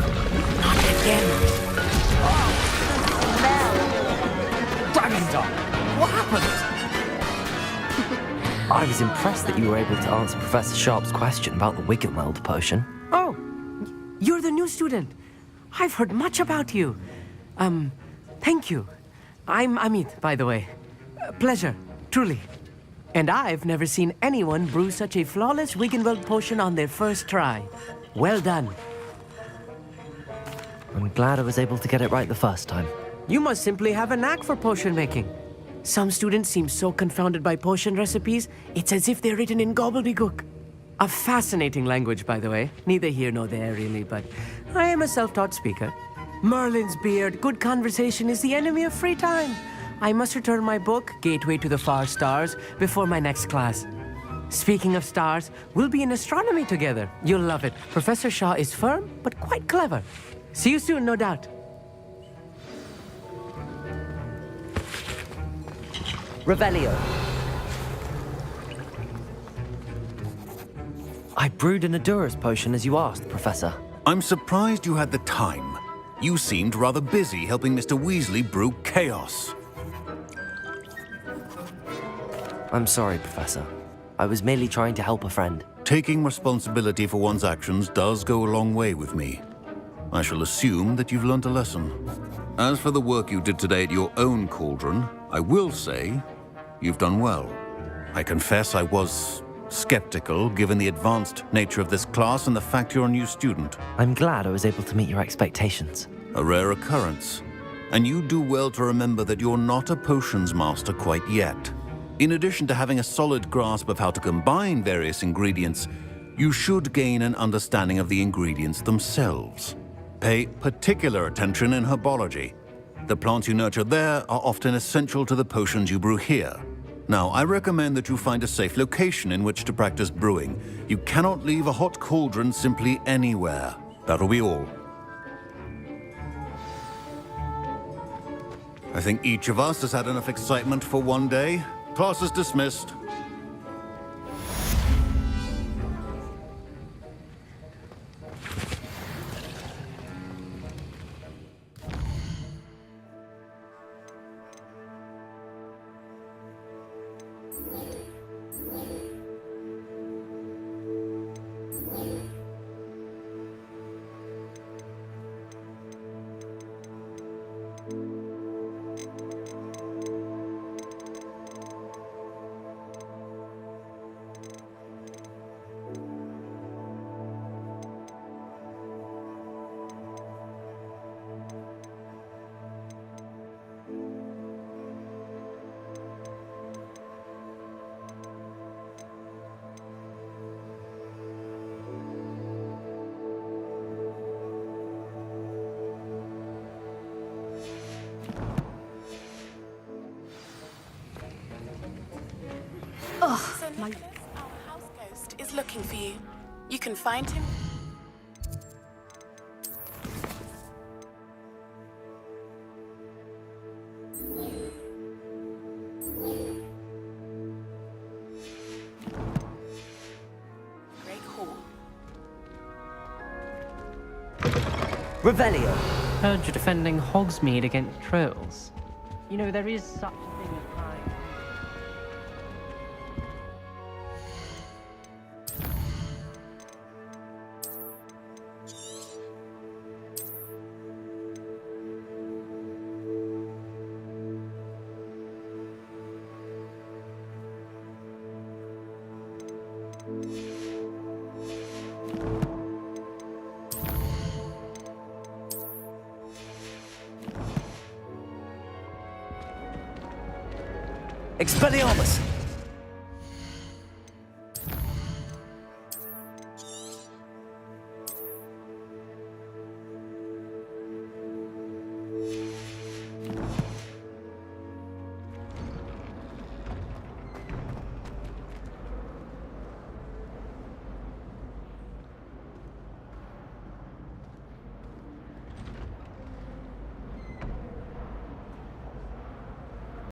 Not again! Dragon Dog! What happened? I was impressed that you were able to answer Professor Sharp's question about the Wiggenweld potion. Oh, you're the new student. I've heard much about you. Thank you. I'm Amit, by the way. Pleasure, truly. And I've never seen anyone brew such a flawless Wiggenweld potion on their first try. Well done. I'm glad I was able to get it right the first time. You must simply have a knack for potion making. Some students seem so confounded by potion recipes, it's as if they're written in gobbledygook. A fascinating language, by the way. Neither here nor there, really, but I am a self-taught speaker. Merlin's beard, good conversation is the enemy of free time. I must return my book, Gateway to the Far Stars, before my next class. Speaking of stars, we'll be in astronomy together. You'll love it. Professor Shaw is firm, but quite clever. See you soon, no doubt. Revelio. I brewed an Edurus potion as you asked, Professor. I'm surprised you had the time. You seemed rather busy helping Mr. Weasley brew chaos. I'm sorry, Professor. I was merely trying to help a friend. Taking responsibility for one's actions does go a long way with me. I shall assume that you've learnt a lesson. As for the work you did today at your own cauldron, I will say you've done well. I confess I was skeptical given the advanced nature of this class and the fact you're a new student. I'm glad I was able to meet your expectations. A rare occurrence. And you do well to remember that you're not a potions master quite yet. In addition to having a solid grasp of how to combine various ingredients, you should gain an understanding of the ingredients themselves. Pay particular attention in herbology. The plants you nurture there are often essential to the potions you brew here. Now, I recommend that you find a safe location in which to practice brewing. You cannot leave a hot cauldron simply anywhere. That'll be all. I think each of us has had enough excitement for one day. Class is dismissed. My house ghost is looking for you. You can find him. Revelio. Heard you're defending Hogsmeade against trolls. You know, there is such a thing as lying. Expelliarmus!